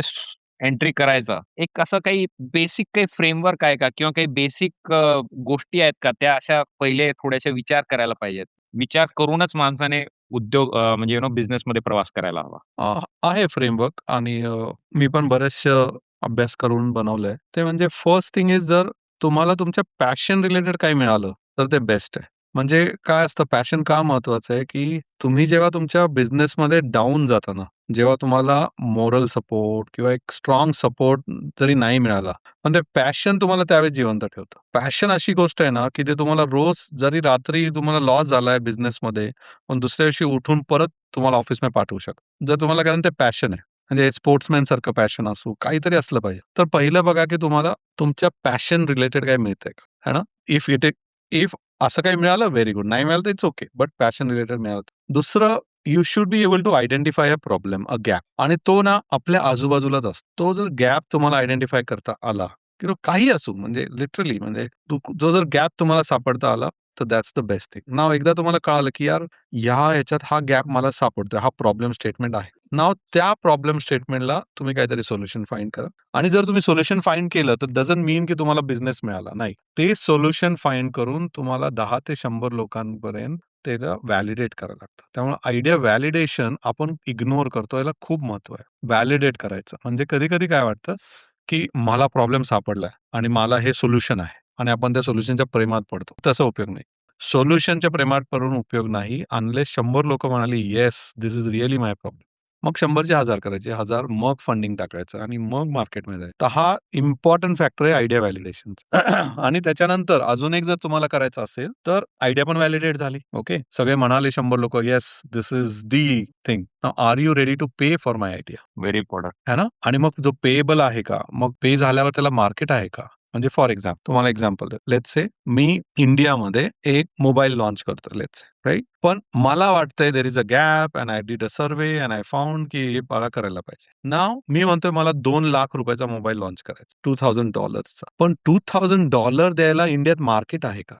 एंट्री करायचा, एक असं काही बेसिक काही फ्रेमवर्क आहे का? किंवा काही बेसिक गोष्टी आहेत का? त्या अशा पहिले थोड्याशा विचार करायला पाहिजेत. विचार करूनच माणसाने उद्योग म्हणजे बिझनेसमध्ये प्रवास करायला हवा. आहे फ्रेमवर्क आणि मी पण बरेचसे अभ्यास करून बनवलंय. ते म्हणजे फर्स्ट थिंग इज जर तुम्हाला तुमच्या पॅशन रिलेटेड काही मिळालं, तर ते बेस्ट आहे. म्हणजे काय असतं पॅशन का महत्वाचं आहे, की तुम्ही जेव्हा तुमच्या बिझनेसमध्ये डाऊन जाता ना, जेव्हा तुम्हाला मोरल सपोर्ट किंवा एक स्ट्राँग सपोर्ट जरी नाही मिळाला, पण ते पॅशन तुम्हाला त्यावेळेस जिवंत ठेवतं. पॅशन अशी गोष्ट आहे ना, की ते तुम्हाला रोज जरी रात्री तुम्हाला लॉस झालाय बिझनेसमध्ये, पण दुसऱ्या दिवशी उठून परत तुम्हाला ऑफिसमध्ये पाठवू शकतो. जर तुम्हाला कारण ते पॅशन आहे. म्हणजे स्पोर्ट्समॅन सारखं पॅशन असू, काहीतरी असलं पाहिजे. तर पहिलं बघा, की तुम्हाला तुमच्या पॅशन रिलेटेड काही मिळतंय का? है ना? इफ असं काही मिळालं व्हेरी गुड. नाही मिळालं तर it's okay. But passion related मिळालं. दुसरं you should be able to identify a problem, a gap आणि तो ना आपल्या आजूबाजूलाच असतो. तो जर गॅप तुम्हाला आयडेंटिफाय करता आला किंवा काही असू म्हणजे लिटरली म्हणजे जो जर गॅप तुम्हाला सापडता आला, तर दॅट्स द बेस्ट थिंग. नाव एकदा तुम्हाला कळालं, की यार ह्याच्यात हा गॅप मला सापडतोय, हा प्रॉब्लेम स्टेटमेंट आहे. नाव त्या प्रॉब्लेम स्टेटमेंटला तुम्ही काहीतरी सोल्युशन फाइंड करा आणि जर तुम्ही सोल्युशन फाइंड केलं, तर डझंट मीन की तुम्हाला बिझनेस मिळाला. नाही. ते सोल्युशन फाइंड करून तुम्हाला 10 ते 100 लोकांपर्यंत त्याला व्हॅलिडेट करावं लागतं. त्यामुळे आयडिया व्हॅलिडेशन आपण इग्नोर करतो. याला खूप महत्व आहे. व्हॅलिडेट करायचं. म्हणजे कधी-कधी काय वाटतं, की मला प्रॉब्लेम सापडलाय आणि मला हे सोल्युशन आहे आणि आपण त्या सोल्युशनच्या प्रेमात पडतो. तसा उपयोग नाही. सोल्युशनच्या प्रेमात पडून उपयोग नाही. अनलेस 100 लोकं म्हणाली, "yes, this is really my problem." मग 100चे 1000 करायचे. 1000 मग फंडिंग टाकायचं आणि मग मार्केटमध्ये जायचं. तर हा इम्पोर्टंट फॅक्टर आहे आयडिया व्हॅलिडेशनचा. आणि त्याच्यानंतर अजून एक जर तुम्हाला करायचं असेल, तर आयडिया पण व्हॅलिडेट झाली. ओके. सगळे म्हणाले 100 लोकं, "yes, this is the thing. Now are you ready to pay for my idea?" Very important. है ना? आणि मग जो पेएबल आहे का? मग पे झाल्यावर त्याला मार्केट आहे का? म्हणजे फॉर एक्झाम्पल तुम्हाला एक्झाम्पल लेट्स से मी इंडियामध्ये एक मोबाईल लॉन्च करतो लेट्स से राईट. पण मला वाटतंय there is a gap and I did a survey and I found की हे मला करायला पाहिजे. नाव मी म्हणतोय मला ₹2,00,000 मोबाईल लॉन्च करायचा $2,000चा. पण $2,000 द्यायला इंडियात मार्केट आहे का?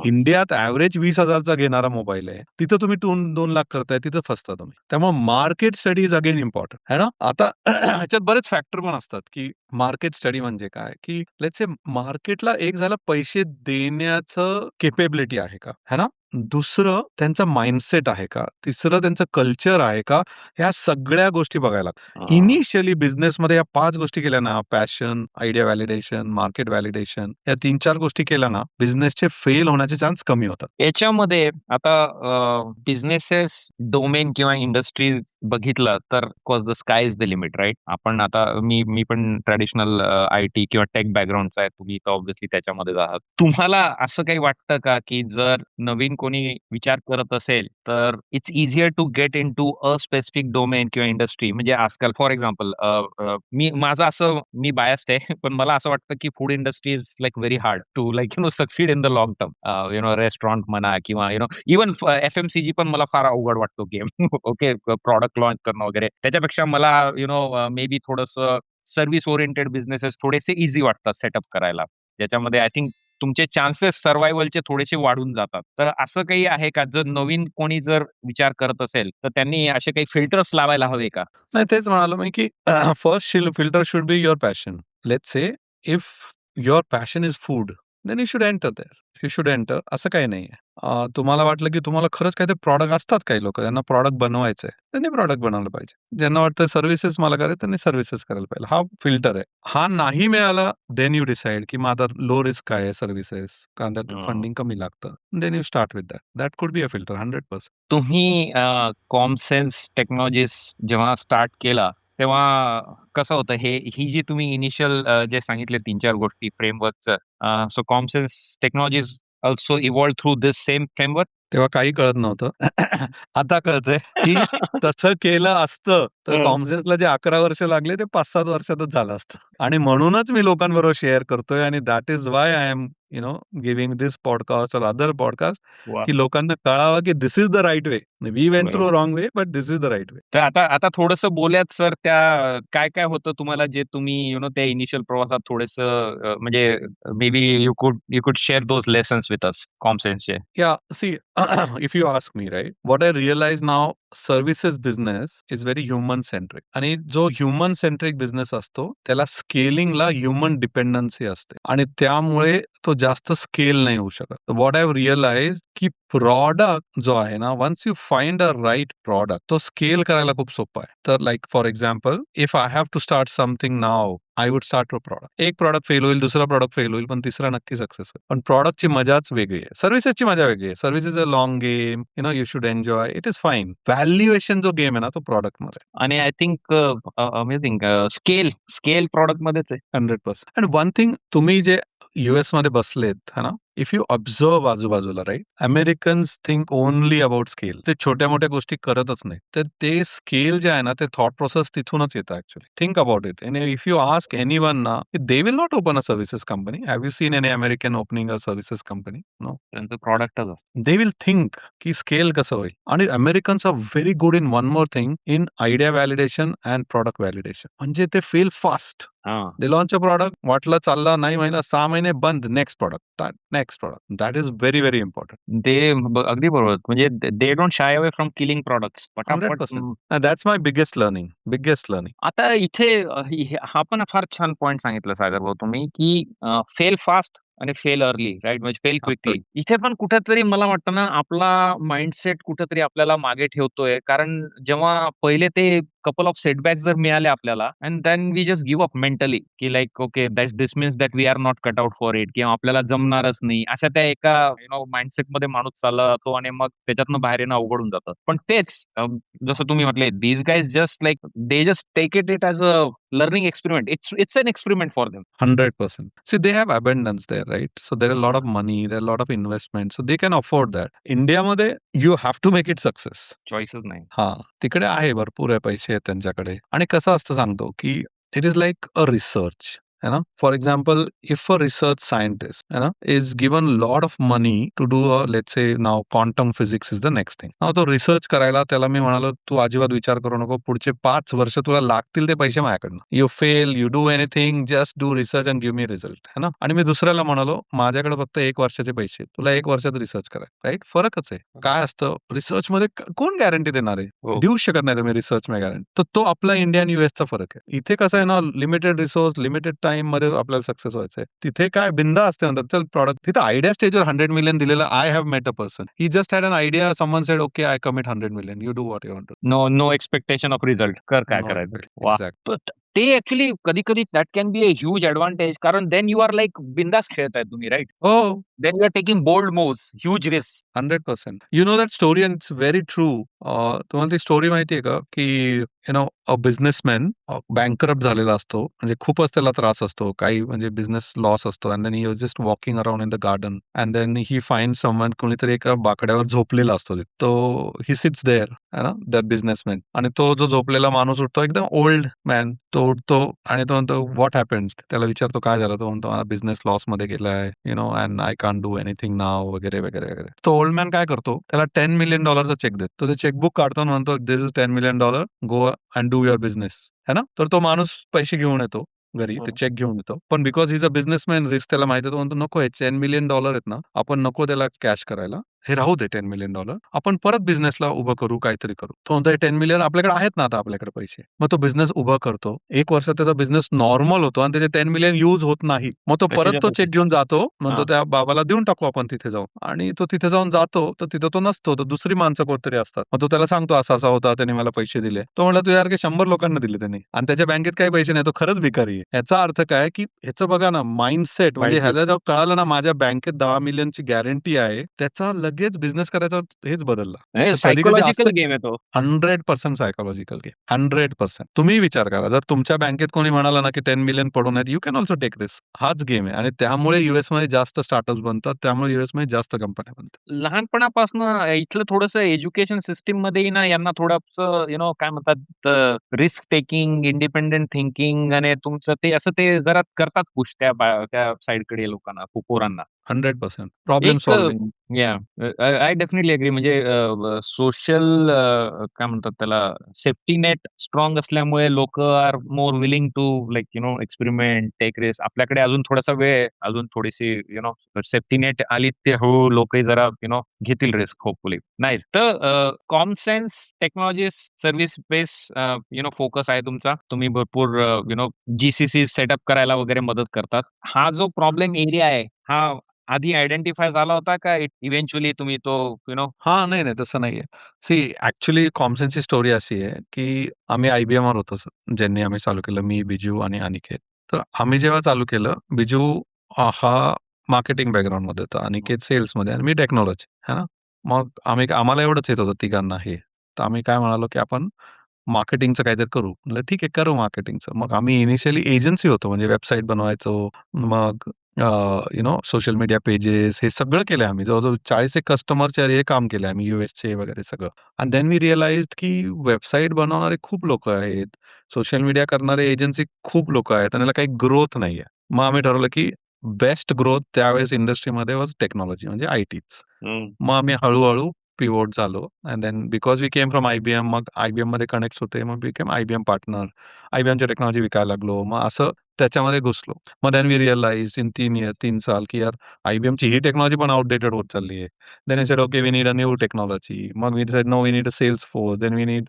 इंडियात ऍव्हरेज 20,000चा घेणारा मोबाईल आहे. तिथं तुम्ही 2 लाख करताय, तिथं फसता तुम्ही. त्यामुळे market study is again important है ना. आता ह्याच्यात बरेच फॅक्टर पण असतात की मार्केट स्टडी म्हणजे काय, की लेट्स से मार्केटला एक झालं पैसे देण्याचं केपेबिलिटी आहे का, है ना. दुसरं त्यांचा माइंडसेट आहे का, तिसरं त्यांचं कल्चर आहे का, ह्या सगळ्या गोष्टी बघायला. इनिशियली बिझनेसमध्ये या 5 गोष्टी केल्या ना, passion, idea validation, market validation, या 3-4 गोष्टी केल्या ना, बिझनेसचे फेल होण्याचे चान्स कमी होतात. याच्यामध्ये आता बिझनेसेस, डोमेन किंवा इंडस्ट्री बघितलं तर cause the sky is the limit, right? आपण आता मी पण ट्रेडिशनल आय-टी किंवा टेक बॅकग्राऊंडचा आहे. तुम्ही तर ऑब्व्हियसली त्याच्यामध्येच आहात. तुम्हाला असं काही वाटतं का, की जर नवीन कोणी विचार करत असेल, तर it's easier to get into a specific domain किंवा इंडस्ट्री? म्हणजे आजकाल फॉर एक्झाम्पल माझं असं मी बायस्ड आहे, पण मला असं वाटतं, की food industry is like very hard to succeed in the long term. Restaurant म्हणा किंवा इव्हन एफ-एम-सी-जी पण मला फार अवघड वाटतो गेम. ओके, प्रॉडक्ट लॉन्च करणं वगैरे. त्याच्यापेक्षा मला मे बी थोडंसं सर्व्हिस ओरिएंटेड बिझनेसेस थोडेसे ईझी वाटतात सेटअप करायला. ज्याच्यामध्ये आय थिंक तुमचे चान्सेस सर्व्हायव्हलचे थोडेसे वाढून जातात. तर असं काही आहे का, जर नवीन कोणी जर विचार करत असेल, तर त्यांनी असे काही फिल्टर्स लावायला हवे का? नाही, तेच म्हणालो मी, की first filter should be your passion. Let's say if your passion is food, then you should enter there. You should enter. असं काही नाहीये. तुम्हाला वाटलं की तुम्हाला खरंच काहीतरी प्रॉडक्ट असतात, काही लोक त्यांना प्रॉडक्ट बनवायचंय, त्यांनी प्रॉडक्ट बनवलं पाहिजे. ज्यांना वाटतं सर्व्हिसेस मला करायचं, त्यांनी सर्व्हिसेस करायला पाहिजे. हा फिल्टर आहे. हा नाही मिळाला, देन यू डिसाइड की माझा लो रिस्क आहे सर्व्हिसेस, कारण त्यात फंडिंग कमी लागतं. Then you start with that. That could be a filter 100%. तुम्ही कॉमसेन्स टेक्नॉलॉजीज जेव्हा स्टार्ट केला, तेव्हा कसं होतं ही जी तुम्ही इनिशियल जे सांगितले 3-4 गोष्टी फ्रेमवर्कचं, so Comsense Technologies also evolved through this same framework? तेव्हा काही कळत नव्हतं. आता कळतंय, की तसं केलं असतं, तर हं. कॉमसेन्सला जे 11 वर्ष लागले, ते 5-7 वर्षातच झालं असतं. आणि म्हणूनच मी लोकांबरोबर शेअर करतोय आणि that is why I am giving this podcast और अदर पॉडकास्ट, वाह! की लोकांना कळावं, की this is the right way. We went through बरोबर. Wrong way, but this is the right way. तर आता थोडंसं बोलूयात सर त्या काय होतं तुम्हाला जे तुम्ही त्या इनिशियल प्रवासात थोडंसं म्हणजे maybe you could share those lessons with us कॉमसेन्सचे? Yeah, see, if you ask me, right, what I realize now, services business is very human centric. आणि जो ह्युमन सेंट्रिक बिझनेस असतो, त्याला स्केलिंगला ह्युमन डिपेंडन्सी असते. आणि त्यामुळे तो जास्त स्केल नाही होऊ शकत. व्हॉट आय रिअलाइज की प्रॉडक्ट जो आहे ना, once you find a right product, तो स्केल करायला खूप सोपा आहे. तर like for example, if I have to start something now, I would start a product. एक प्रॉडक्ट फेल होईल, दुसरा प्रॉडक्ट फेल होईल, पण तिसरा नक्की सक्सेस होईल. पण प्रॉडक्टची मजाच वेगळी आहे. सर्व्हिसेसची मजा वेगळी आहे. Service is a long game, you should enjoy. It is fine. Valuation जो गेम आहे ना, तो प्रॉडक्टमध्ये आणि आय थिंक अमेझिंग स्केल प्रॉडक्टमध्येच आहे. 100%. अँड वन थिंग, तुम्ही जे मध्ये बसलेत है ना, इफ यू ऑब्झर्व आजूबाजूला, right, Americans think only about scale. ते छोट्या मोठ्या गोष्टी करतच नाही. तर ते स्केल जे आहे ना, ते थॉट प्रोसेस तिथूनच येतं ऍक्च्युअली. Think about it. आणि इफ यू आस्क एनीवन ना, they will not open a services company. Have you seen any American opening a services company? No. त्यांचं प्रॉडक्टच असतं. दे विल थिंक की स्केल कसं होईल. आणि Americans are very good in one more thing, in idea validation and product validation. म्हणजे ते फेल फास्ट. हां. दे लॉन्च अ प्रॉडक्ट, वाटलं चालला नाही महिना, 6 महिने बंद, next product, next product. That is very very important. ते अगदी बरोबर. म्हणजे they don't shy away from killing products. पटापट 100%. That's my biggest learning, biggest learning. आता इथे हा पण फार छान पॉइंट सांगितला सागर भाऊ तुम्ही, की फेल फास्ट आणि फेल अर्ली, राइट? म्हणजे फेल क्विकली. इथे पण कुठेतरी मला वाटतं ना, आपला माइंडसेट कुठेतरी आपल्याला मागे ठेवतोय. कारण जेव्हा पहिले ते कपल ऑफ सेटबॅक जर मिळाले आपल्याला and then we just give up mentally, की like okay this means that we are not cut out for it किंवा आपल्याला जमणारच नाही. अशा त्या एका माइंडसेटमध्ये माणूस चालला जातो आणि मग त्याच्यातनं बाहेर येणं अवघड होऊन जातं. पण तेच जसं तुम्ही म्हटले, these guys just like they just take it as a learning experiment. It's an experiment for them. 100%. See, they have abundance there, right? So there are a lot of money, there are a lot of investment, so they can afford that. इंडियामध्ये you have to make it success. चॉईसच नाही. हां, तिकडे आहे, भरपूर आहे, पैसे आहेत त्यांच्याकडे. आणि कसं असतं सांगतो, की it is like a research. है ना. For example, if a research scientist is given lot of money to do let's say now quantum physics is the next thing. तो रिसर्च करायला त्याला मी म्हणालो, तू अजिबात विचार करू नको, पुढचे 5 वर्ष तुला लागतील ते पैसे माझ्याकडनं. You fail, you do anything, just do research and give me result, है ना. आणि मी दुसऱ्याला म्हणालो, माझ्याकडे फक्त 1 वर्षाचे पैसे, तुला 1 वर्षात रिसर्च करा. राईट, फरकच आहे. काय असतं रिसर्चमध्ये, कोण गॅरंटी देणार आहे? हो. देऊ शकत नाही तुम्ही रिसर्च में गॅरंटी. तर तो आपला इंडिया आणि युएसचा फरक आहे. इथे कसं आहे ना, लिमिटेड रिसोर्स, लिमिटेड टाइम मध्ये आपल्याला सक्सेस व्हायचंय. तिथे काय बिंदा असते म्हणतात, चल प्रॉडक्ट. तिथे आयडिया स्टेजवर 100 मिलियन दिलेलं. I have met a person, he just had an idea, someone said okay I commit 100 million, you do what you want. No expectation of result. कर काय नो करायचं. एक्झॅक्ट वाह! एक्झॅक्ट. पण ते ॲक्चुअली कधी-कधी that can be a huge advantage कारण देन यू आर लाइक बिंदास खेळताय तुम्ही राइट? हो, then you are taking bold moves, huge risk. 100%. You know that story and it's very true. तुम्हाला ती स्टोरी माहितीये का, की you know a businessman bankrupt झालेला असतो, म्हणजे खूपच त्याला त्रास असतो, काही म्हणजे बिझनेस लॉस असतो, and then he was just walking around in the garden, and then he find someone, कोणीतरी एका बाकड्यावर झोपलेला असतो. तो ही सिट्स देअर, है ना, दॅट बिझनेसमॅन. आणि तो जो झोपलेला माणूस उठतो, एकदम ओल्ड मॅन, तो उठतो आणि तो म्हणतो व्हॉट हॅपन्ड. त्याला विचारतो काय झालं. तो म्हणतो बिझनेस लॉस मध्ये गेलाय, you know, and I can't do anything now, वगैरे वगैरे वगैरे. तो ओल्ड मॅन काय करतो, त्याला $10 million चेक देतो. तो ते चेकबुक काढतो आणि म्हणतो this is $10 million, go and do your business, है ना. तर तो माणूस पैसे घेऊन येतो घरी, ते चेक घेऊन येतो. पण because is a businessman, risk त्याला माहिती आहे, तो म्हणतो नको, हे $10 million आहेत ना, आपण नको त्याला कॅश करायला, हे राहू दे $10 million, आपण परत बिझनेसला उभं करू, काहीतरी करू. तो म्हणतो 10 मिलियन आपल्याकडे आहेत ना आता आपल्याकडे पैसे. मग तो बिझनेस उभा करतो. 1 वर्षात त्याचा बिझनेस नॉर्मल होतो आणि त्याचे 10 मिलियन यूज होत नाही. मग तो परत पैशाच्या तो पैसे. चेक घेऊन जातो, म्हणतो हां. त्या बाबाला देऊन टाकू आपण तिथे जाऊन. आणि तो तिथे जाऊन जातो, तर तिथं तो नसतो, तर दुसरी माणसं कोणतरी असतात. मग तो त्याला सांगतो असा असा होता, त्याने मला पैसे दिले. तो म्हणला तू यार काही 100 लोकांना दिले त्याने, आणि त्याच्या बँकेत काही पैसे नाही, तो खरंच भिकारी आहे. याचा अर्थ काय, की ह्याचं बघा ना माइंडसेट, म्हणजे माहिती. ह्याला जेव्हा कळालं ना माझ्या बँकेत 10 मिलियनची गॅरंटी आहे, त्याचा लगेच बिझनेस करायचा हेच बदलला. तर कधी-कधी सायकॉलॉजिकल असं गेम आहे तो. 100% सायकॉलॉजिकल गेम. 100%. तुम्ही विचार करा, जर तुमच्या बँकेत कोणी म्हणाला ना, की 10 मिलियन पडून आहेत, you can also take risk. हाच गेम आहे, आणि त्यामुळे यूएसमध्ये जास्त स्टार्टअप्स बनतात, त्यामुळे यूएसमध्ये जास्त कंपन्या बनतात. लहानपणापासनं इथलं थोडंसं एज्युकेशन सिस्टममध्येही ना यांना थोडंसं काय म्हणतात रिस्क टेकिंग, इंडिपेंडंट थिंकिंग आणि तुमचं ते असं ते जरा करतात पुश त्या साइडकडे लोकांना, पोरांना. 100% प्रॉब्लेम एक solving. Yeah I definitely agree म्हणजे सोशल काय म्हणतात त्याला सेफ्टी नेट स्ट्राँग असल्यामुळे लोकं are more willing to like experiment, take risk. आपल्याकडे अजून थोडासा वेळ आहे, अजून थोडीशी सेफ्टी नेट आली ते हळू लोकही जरा घेतील रिस्क होपफुली. नाईस. तर कॉमसेन्स टेक्नॉलॉजीज सर्व्हिस बेस फोकस आहे तुमचा. तुम्ही भरपूर जी-सी-सी सेटअप करायला वगैरे मदत करतात. हा जो प्रॉब्लेम एरिया आहे, हा आधी आयडेंटिफाय झाला होता का इव्हेंच्युअली तुम्ही तो हां, नाही, नाही, तसं नाहीये. सी ॲक्चुअली कॉम्सनची स्टोरी अशी आहे, की आम्ही आय-बी-एमवर होतो, ज्यांनी आम्ही चालू केलं, मी, बिजू आणि अनिकेत. तर आम्ही जेव्हा चालू केलं, बिजू हा मार्केटिंग बॅकग्राऊंडमध्ये होता, अनिकेत सेल्समध्ये, आणि मी टेक्नॉलॉजी, है ना. मग आम्हाला एवढंच येत होतं तिघांना हे. तर आम्ही काय म्हणालो, की आपण मार्केटिंगचं काहीतरी करू. म्हटलं ठीक आहे, करू मार्केटिंगचं. मग आम्ही इनिशियली एजन्सी होतो, म्हणजे वेबसाईट बनवायचो. मग सोशल मीडिया पेजेस हे सगळं केलंय आम्ही. जवळ-जवळ 40 एक कस्टमरचे हे काम केलंय आम्ही, यूएसचे वगैरे सगळं. अँड देन वी रिअलाइज्ड की वेबसाईट बनवणारे खूप लोकं आहेत. सोशल मीडिया करणारे एजन्सी खूप लोकं आहेत, आणि त्याला काही ग्रोथ नाहीये. मग आम्ही ठरवलं की बेस्ट ग्रोथ त्यावेळेस इंडस्ट्रीमध्ये वॉज टेक्नॉलॉजी, म्हणजे आयटीच. मग आम्ही हळू पिव्होट झालो, and then because we came from IBM, मग आय-बी-एममध्ये कनेक्ट्स होते. मग बिकेम आय-बी-एम पार्टनर. आय-बी-एमची टेक्नॉलॉजी विकायला लागलो. मग असं त्याच्यामध्ये घुसलो. मग देन वी रिअलाइज्ड इन 3 साल की यार आय-बी-एमची ही टेक्नॉलॉजी पण आउटडेटेड होत चालली आहे. Then we said okay we need a new technology. मग we said no we need a sales force. Then we need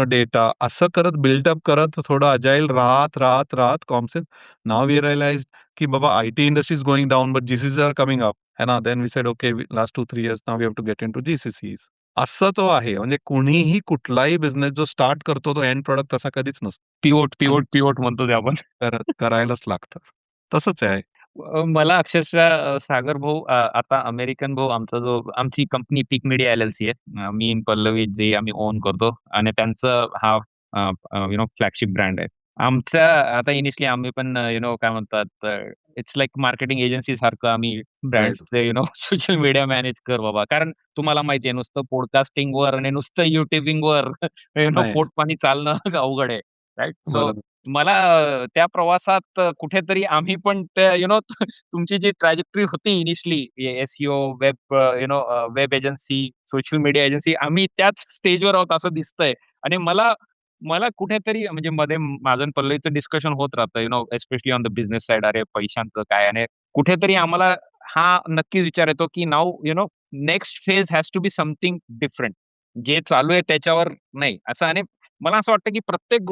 data. असं करत बिल्डअप करत थोडं अजाईल राहत कॉम्सेन. नाउ वी रिअलाइज्ड की बाबा IT industry is going down but GCCs are coming up. है ना. Then we said okay last 2-3 years now we have to get into GCCs. असं तो आहे. म्हणजे कुणीही कुठलाही बिझनेस जो स्टार्ट करतो तो एंड प्रॉडक्ट तसा कधीच नसतो. आणि पिव्होट म्हणतो ते आपण. करायलाच लागतं. तसंच आहे. मला अक्षरशः सागर भाऊ आता अमेरिकन भाऊ आमची कंपनी पीक मीडिया एल-एल-सी आहे. मी इन पल्लवी जे आम्ही ओन करतो आणि त्यांचं हा फ्लॅगशिप ब्रँड आहे. आमच्या आता इनिशियली आम्ही पण काय म्हणतात इट्स लाइक मार्केटिंग एजन्सी सारखं आम्ही राइट. ब्रँड्सचे सोशल मीडिया मॅनेज कर बाबा. कारण तुम्हाला माहिती आहे नुसतं पॉडकास्टिंगवर आणि नुसतं युट्युबिंगवर नाही. पोटपाणी चालणं अवघड आहे. राइट? सो बरोबर. मला त्या प्रवासात कुठेतरी आम्ही पण त्या तुमची जी ट्रॅजेक्टरी होती initially SEO, web agency, social media agency आम्ही त्याच स्टेजवर आहोत असं दिसतंय आणि मला मला कुठेतरी म्हणजे मध्ये माझं आणि पल्लवीचं डिस्कशन होत राहतं, especially on the business side. अरे, पैशांचं काय? आणि कुठेतरी आम्हाला हा नक्कीच विचार येतो, की now next phase has to be something different. जे चालू आहे त्याच्यावर नाही असं. आणि मला असं वाटतं, की प्रत्येक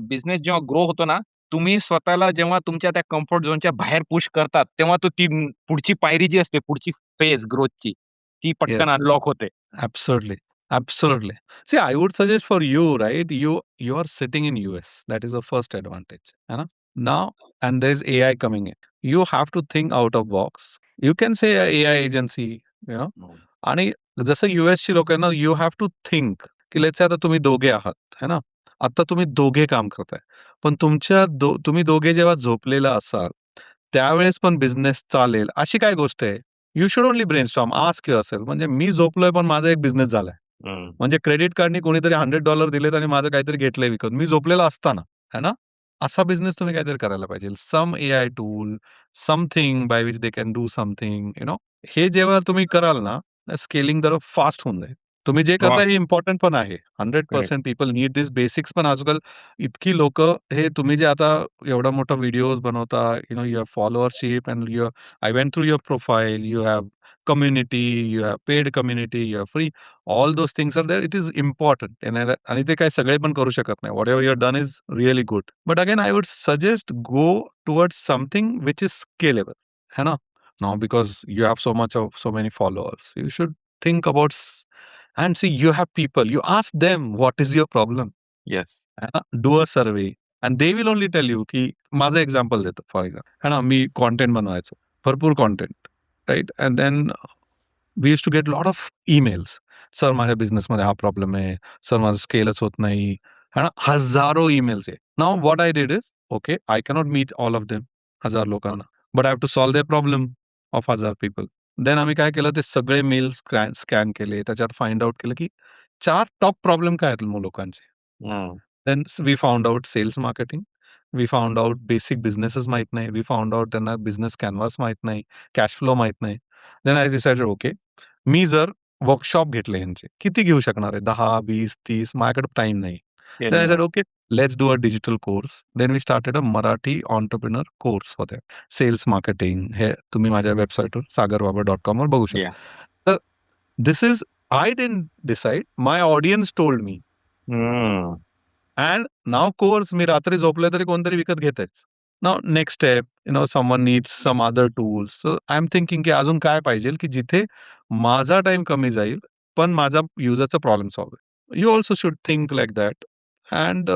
बिझनेस जेव्हा ग्रो होतो ना, तुम्ही स्वतःला जेव्हा तुमच्या त्या कम्फर्ट झोनच्या बाहेर पुश करतात, तेव्हा ती पुढची पायरी जी असते, पुढची फेज ग्रोथची, ती पटकन येस. अनलॉक होते. Absolutely. Absolutely. See, I would suggest for you, right? You are sitting in US. That is the first advantage. है ना? Now, and there's AI coming in. You have to think out of box. You can say a AI agency, you know. आणि जसं यूएसची लोक आहे ना, यू हॅव टू थिंक की लेट्स आता तुम्ही दोघे आहात है ना, आता तुम्ही दोघे काम करताय, पण तुम्ही दोघे जेव्हा झोपलेला असाल त्यावेळेस पण बिझनेस चालेल अशी काय गोष्ट आहे. You should only brainstorm, ask yourself, म्हणजे मी झोपलोय पण माझा एक बिझनेस झालाय. म्हणजे क्रेडिट कार्डनी कोणीतरी $100 दिलेत आणि माझं काहीतरी घेतलंय विकत मी झोपलेला असताना, है ना. असा बिझनेस तुम्ही काहीतरी करायला पाहिजे. Some AI tool, something by which they can do something, हे जेव्हा तुम्ही कराल ना, स्केलिंग जरा फास्ट होऊन जाईल. तुम्ही जे वाह! करताय हे इम्पॉर्टंट पण आहे. करेक्ट. 100% पीपल नीड दिस बेसिक्स, पण आजकाल इतकी लोकं हे तुम्ही जे आता एवढा मोठा व्हिडिओज बनवता, your followership and I went through your profile, you have community, you have paid community, you have free, all those things are there. It is important आणि ते काही सगळे पण करू शकत नाही. Whatever you done is really good. But again I would suggest go towards something which is scalable, है ना. Now, because you have so many followers, you should think about and see, you have people, you ask them what is your problem, yes. है ना. Do a survey and they will only tell you की, माझं एक्झाम्पल देतो फॉर एक्झाम्पल, है ना. मी कॉन्टेंट बनवायचो, भरपूर content, right. And then we use to get lot of emails. Sir, माझ्या बिझनेसमध्ये हा प्रॉब्लेम आहे, सर माझं स्केलच होत नाही, है ना. हजारो ईमेल्स आहे. Now what I did is, okay, I cannot meet all of them, हजार लोकांना, but I have to solve their problem of 1000 people. Then आम्ही काय केलं, ते सगळे मेल स्कॅन केले, त्याच्यात फाइंड आउट केलं की 4 टॉप प्रॉब्लेम काय आहेत मग लोकांचे. Then we found out sales marketing, we found out basic businesses माहीत नाही, वी फाउंड आउट त्यांना बिझनेस कॅनव्हास माहीत नाही, कॅश फ्लो माहीत नाही. देन आय डिसाइडेड, ओके, मी जर वर्कशॉप घेतले यांचे, किती घेऊ शकणार आहे, 10, 20, 30, माझ्याकडे टाईम नाही. Then I said, okay, let's do a digital course. Then we started a Marathi entrepreneur course for them. Sales marketing, हे तुम्ही माझ्या वेबसाईटवर sagarbabar.com वर बघू या. शकता. तर this is, I didn't decide, my audience told me. And now course मी रात्री झोपले तरी कोणतरी विकत घेतेच. Now next step, someone needs some other tools. So I am thinking की अजून काय पाहिजे की जिथे माझा टाइम कमी जाईल, पण माझा युजरचा प्रॉब्लेम सॉल्व्ह होईल. You also should think like that and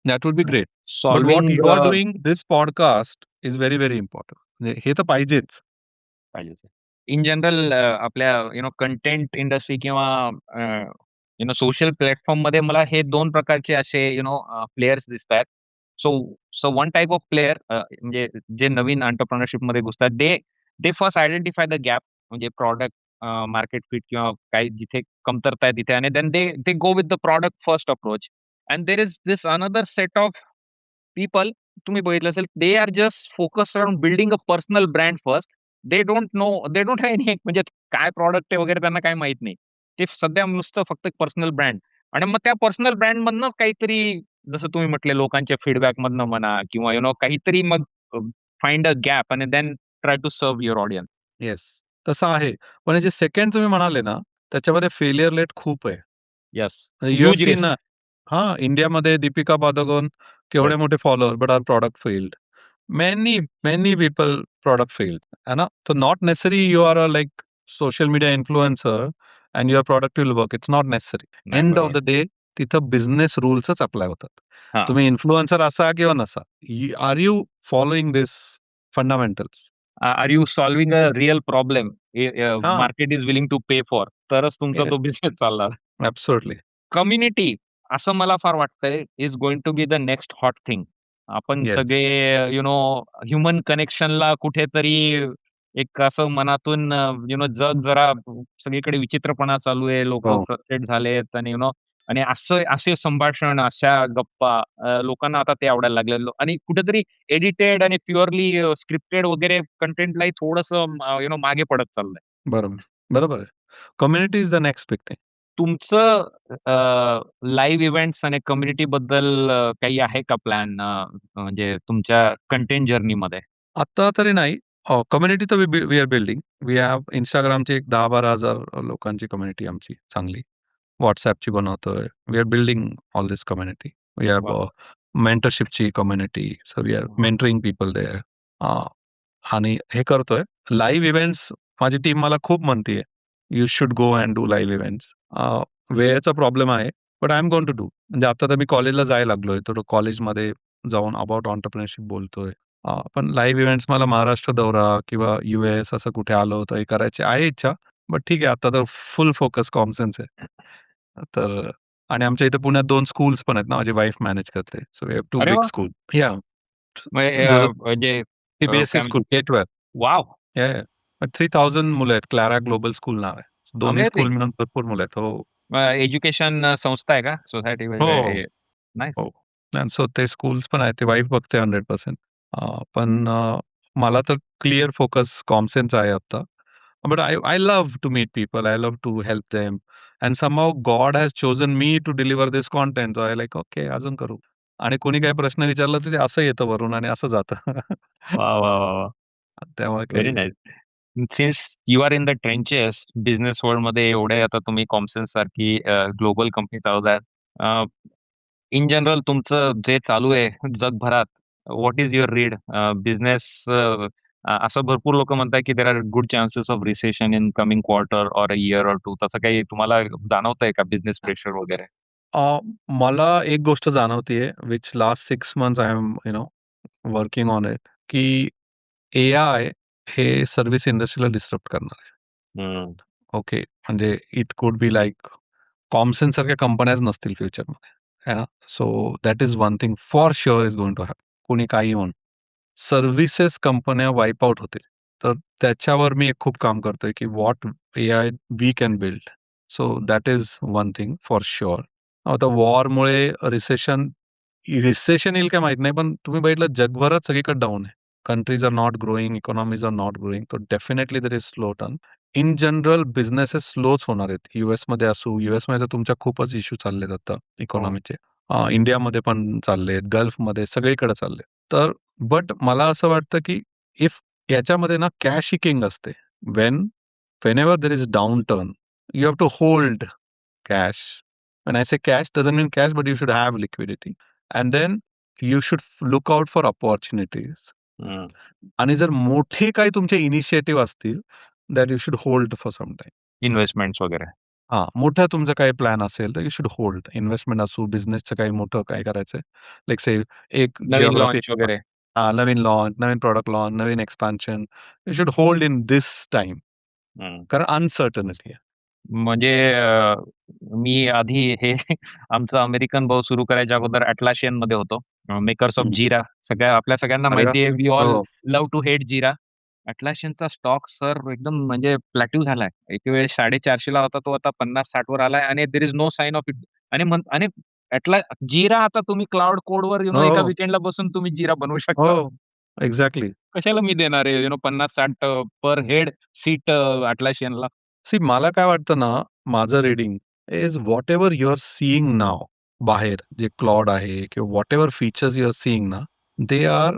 that would be great. But what solving you are doing this podcast is very, very important. म्हणजे हे तर पाहिजेच. पाहिजे. इन जनरल आपल्या कंटेंट इंडस्ट्री किंवा सोशल प्लॅटफॉर्ममध्ये मला हे 2 प्रकारचे असे प्लेयर्स दिसतायत. So so one type of player म्हणजे जे नवीन एंटरप्रेन्योरशिपमध्ये घुसतात, they first identify the gap, म्हणजे प्रॉडक्ट मार्केट फिट किंवा काही जिथे कमतरता आहे तिथे, आणि then they they go with the product first approach. And there is this another set of people, तुम्ही बघितलं असेल, they are just focused on building a personal brand first. They don't have any, म्हणजे काय प्रॉडक्ट आहे वगैरे त्यांना काही माहित नाही. ते सध्या नुसतं फक्त पर्सनल ब्रँड, आणि मग त्या पर्सनल ब्रँडमधनं काहीतरी, जसं तुम्ही म्हटले, लोकांच्या फीडबॅकमधनं म्हणा किंवा काहीतरी मग फाइंड अ गॅप आणि then try to serve your audience. Yes, तसं आहे. पण हे जे सेकंड तुम्ही म्हणाले ना, त्याच्यामध्ये फेलियर रेट खूप आहे. Yes. You have huge seen risk. ना. हां, इंडियामध्ये दीपिका पादुकोण केवढे येस. मोठे follower, but our product failed. Many, many people product failed, है ना? So not necessary you are a like social media influencer and your product will work. It's not necessary. नाही, End of बरोबर. the day तिथं बिझनेस रूल्सच अप्लाय होतात. हां. तुम्ही इन्फ्लुएन्सर असा किंवा नसा. Are you following this fundamentals? Are you solving a real problem हां. Market is willing to pay for, तरच तुमचा येस. तो बिझनेस चालणार. ॲब्सोल्युटली. कम्युनिटी, असं मला फार वाटतंय, is going to be the next hot thing. आपण येस. सगळे ह्युमन कनेक्शनला कुठेतरी एक असं मनातून जग जरा सगळीकडे विचित्रपणा चालू आहे. लोकं हो. फ्रस्ट्रेट झालेत आणि आणि असे संभाषण, अशा गप्पा लोकांना आता ते आवडायला लागले आणि कुठेतरी एडिटेड आणि प्युअरली स्क्रिप्टेड वगैरे कंटेंटलाही थोडंसं मागे पडत चाललंय. बरोबर. बरोबर आहे. Community is the next big thing. तुमचं लाईव्ह इव्हेंट्स आणि कम्युनिटीबद्दल काही आहे का प्लॅन म्हणजे तुमच्या कंटेंट जर्नीमध्ये? आता तरी नाही. कम्युनिटी तर we are building. We have Instagramची एक 10,000-12,000 लोकांची कम्युनिटी आमची चांगली. WhatsAppची बनवतोय. We are building all this community. We have वाह! मेंटरशिपची कम्युनिटी. सो वी आर वाह! Mentoring people there. आणि हे करतोय. लाईव्ह इव्हेंट्स माझी टीम मला खूप म्हणतीये, "you should go and do live events." वेळेचा प्रॉब्लेम आहे, but I am going to do. म्हणजे आता तर मी कॉलेजला जायला लागलोय. तर कॉलेजमध्ये जाऊन अबाउट एंटरप्रेन्योरशिप बोलतोय. पण लाईव्ह इव्हेंट्स मला महाराष्ट्र दौरा किंवा US असं कुठे आलं होतं हे करायची आहे इच्छा. बट ठीक आहे, आता तर फुल फोकस कॉमसेन्स आहे. तर आणि आमच्या इथे पुण्यात 2 स्कूल्स पण आहेत ना, माझी वाईफ मॅनेज करते. सो वी हॅव 2 अरे बिग वाह! स्कूल. याह. जर म्हणजे CBSE काय school K-12. Wow! Yeah, yeah. 3000 मुलं आहेत. क्लारा ग्लोबल स्कूल नाव आहे. दोन्ही स्कूल अमेझिंग. मिळून भरपूर मुलं आहेत. हो. एज्युकेशन संस्था आहे का? सोसायटी हो, वगैरे हो. हे नाईस. हो. आणि सो ते स्कूल्स पण आहेत. ते वाईफ बघते 100%. पण मला तर क्लिअर फोकस कॉमसेन्सचा आहे आता. But I I love to meet people. I love to help them. And somehow God has chosen me to deliver this content. So I like okay अजून करू. आणि कोणी काही प्रश्न विचारला तर ते असं येतं वरून आणि असं जातं. वाह, वाह, वाह, वाह! त्यामुळे व्हेरी काही nice. Since you are in the trenches business वर्ल्डमध्ये एवढे आता तुम्ही कॉम्सन्स सारखी ग्लोबल कंपनी चालवतायत. इन जनरल तुमचं जे चालू आहे जगभरात, what is your read? Business असं भरपूर लोकं म्हणतात, की there are good chances of recession in coming quarter or a year or 2 तसं काही तुम्हाला जाणवतंय का बिझनेस प्रेशर वगैरे? अ, मला एक गोष्ट जाणवतीये, which last 6 months I am working on it, की एआय हे सर्व्हिस इंडस्ट्रीला डिस्टर्ब करणार आहे. हं. ओके. म्हणजे इट कुड बी लाइक कॉमसन सारख्या कंपन्याच नसतील फ्युचरमध्ये, आहे ना? So that is one thing for sure is going to happen. कोणी काहीही म्हणो. सर्व्हिसेस कंपन्या वाइप आउट होतील. तर त्याच्यावर मी एक खूप काम करतोय, की what AI we can build. So that is one thing for sure. आता वॉरमुळे रिसेशन येईल का माहीत नाही, पण तुम्ही बघितलं जगभरात सगळीकडे डाऊन आहे. Countries are not growing, economies are not growing. तर definitely there is slow turn. In general businesses स्लोच होणार आहेत. यूएसमध्ये असू, यूएसमध्ये तर तुमच्या खूपच इश्यू चाललेत आता हो. इकॉनॉमीचे. इंडियामध्ये पण चाललेत, गल्फमध्ये सगळीकडे चालले. तर बट मला असं वाटतं, की इफ याच्यामध्ये ना कॅश ही किंग असते. Whenever there is down turn, you have to hold cash. When I say cash, doesn't mean cash, but you should have liquidity. And then you should look out for opportunities. हं. आणि जर मोठे काही तुमचे इनिशिएटिव्ह असतील, that you should hold for some time. Investments वगैरे. हां, मोठा तुमचा काही प्लॅन असेल, तर यू शुड होल्ड. इन्व्हेस्टमेंट असू, बिझनेसचं काही मोठं काय करायचंय. लाइक से एक नवीन जिओग्राफी लॉन्च वगैरे. नवीन लॉन्च, नवीन प्रॉडक्ट लॉन्च, नवीन expansion. You should hold in this time. हं. कारण अनसर्टनिटी आहे. म्हणजे मी आधी हे आमचा अमेरिकन भाऊ सुरू करायच्या अगोदर Atlassianमध्ये होतो. मेकर्स ऑफ हं. Jira. आपल्या सगळ्यांना अरे वाह! माहिती आहे वी ऑल हो. Love to hate Jira. Atlassianचा स्टॉक सर एकदम म्हणजे प्लॅट्यू झालाय. एक वेळेस 450 ला होता तो आता 50-60 वर आलाय आणि there is no sign of it. आणि Jira आता तुम्ही क्लाउड कोडवर हो, एका हो. वीकेंडला बसून तुम्ही Jira बनवू शकता. हो. एक्झॅक्टली. कशाला मी देणार आहे 50-60 पर हेड सीट Atlassianला. सी मला काय वाटतं ना, माझं reading is whatever you are seeing now बाहेर जे क्लॉड आहे किंवा whatever features you are seeing ना, they are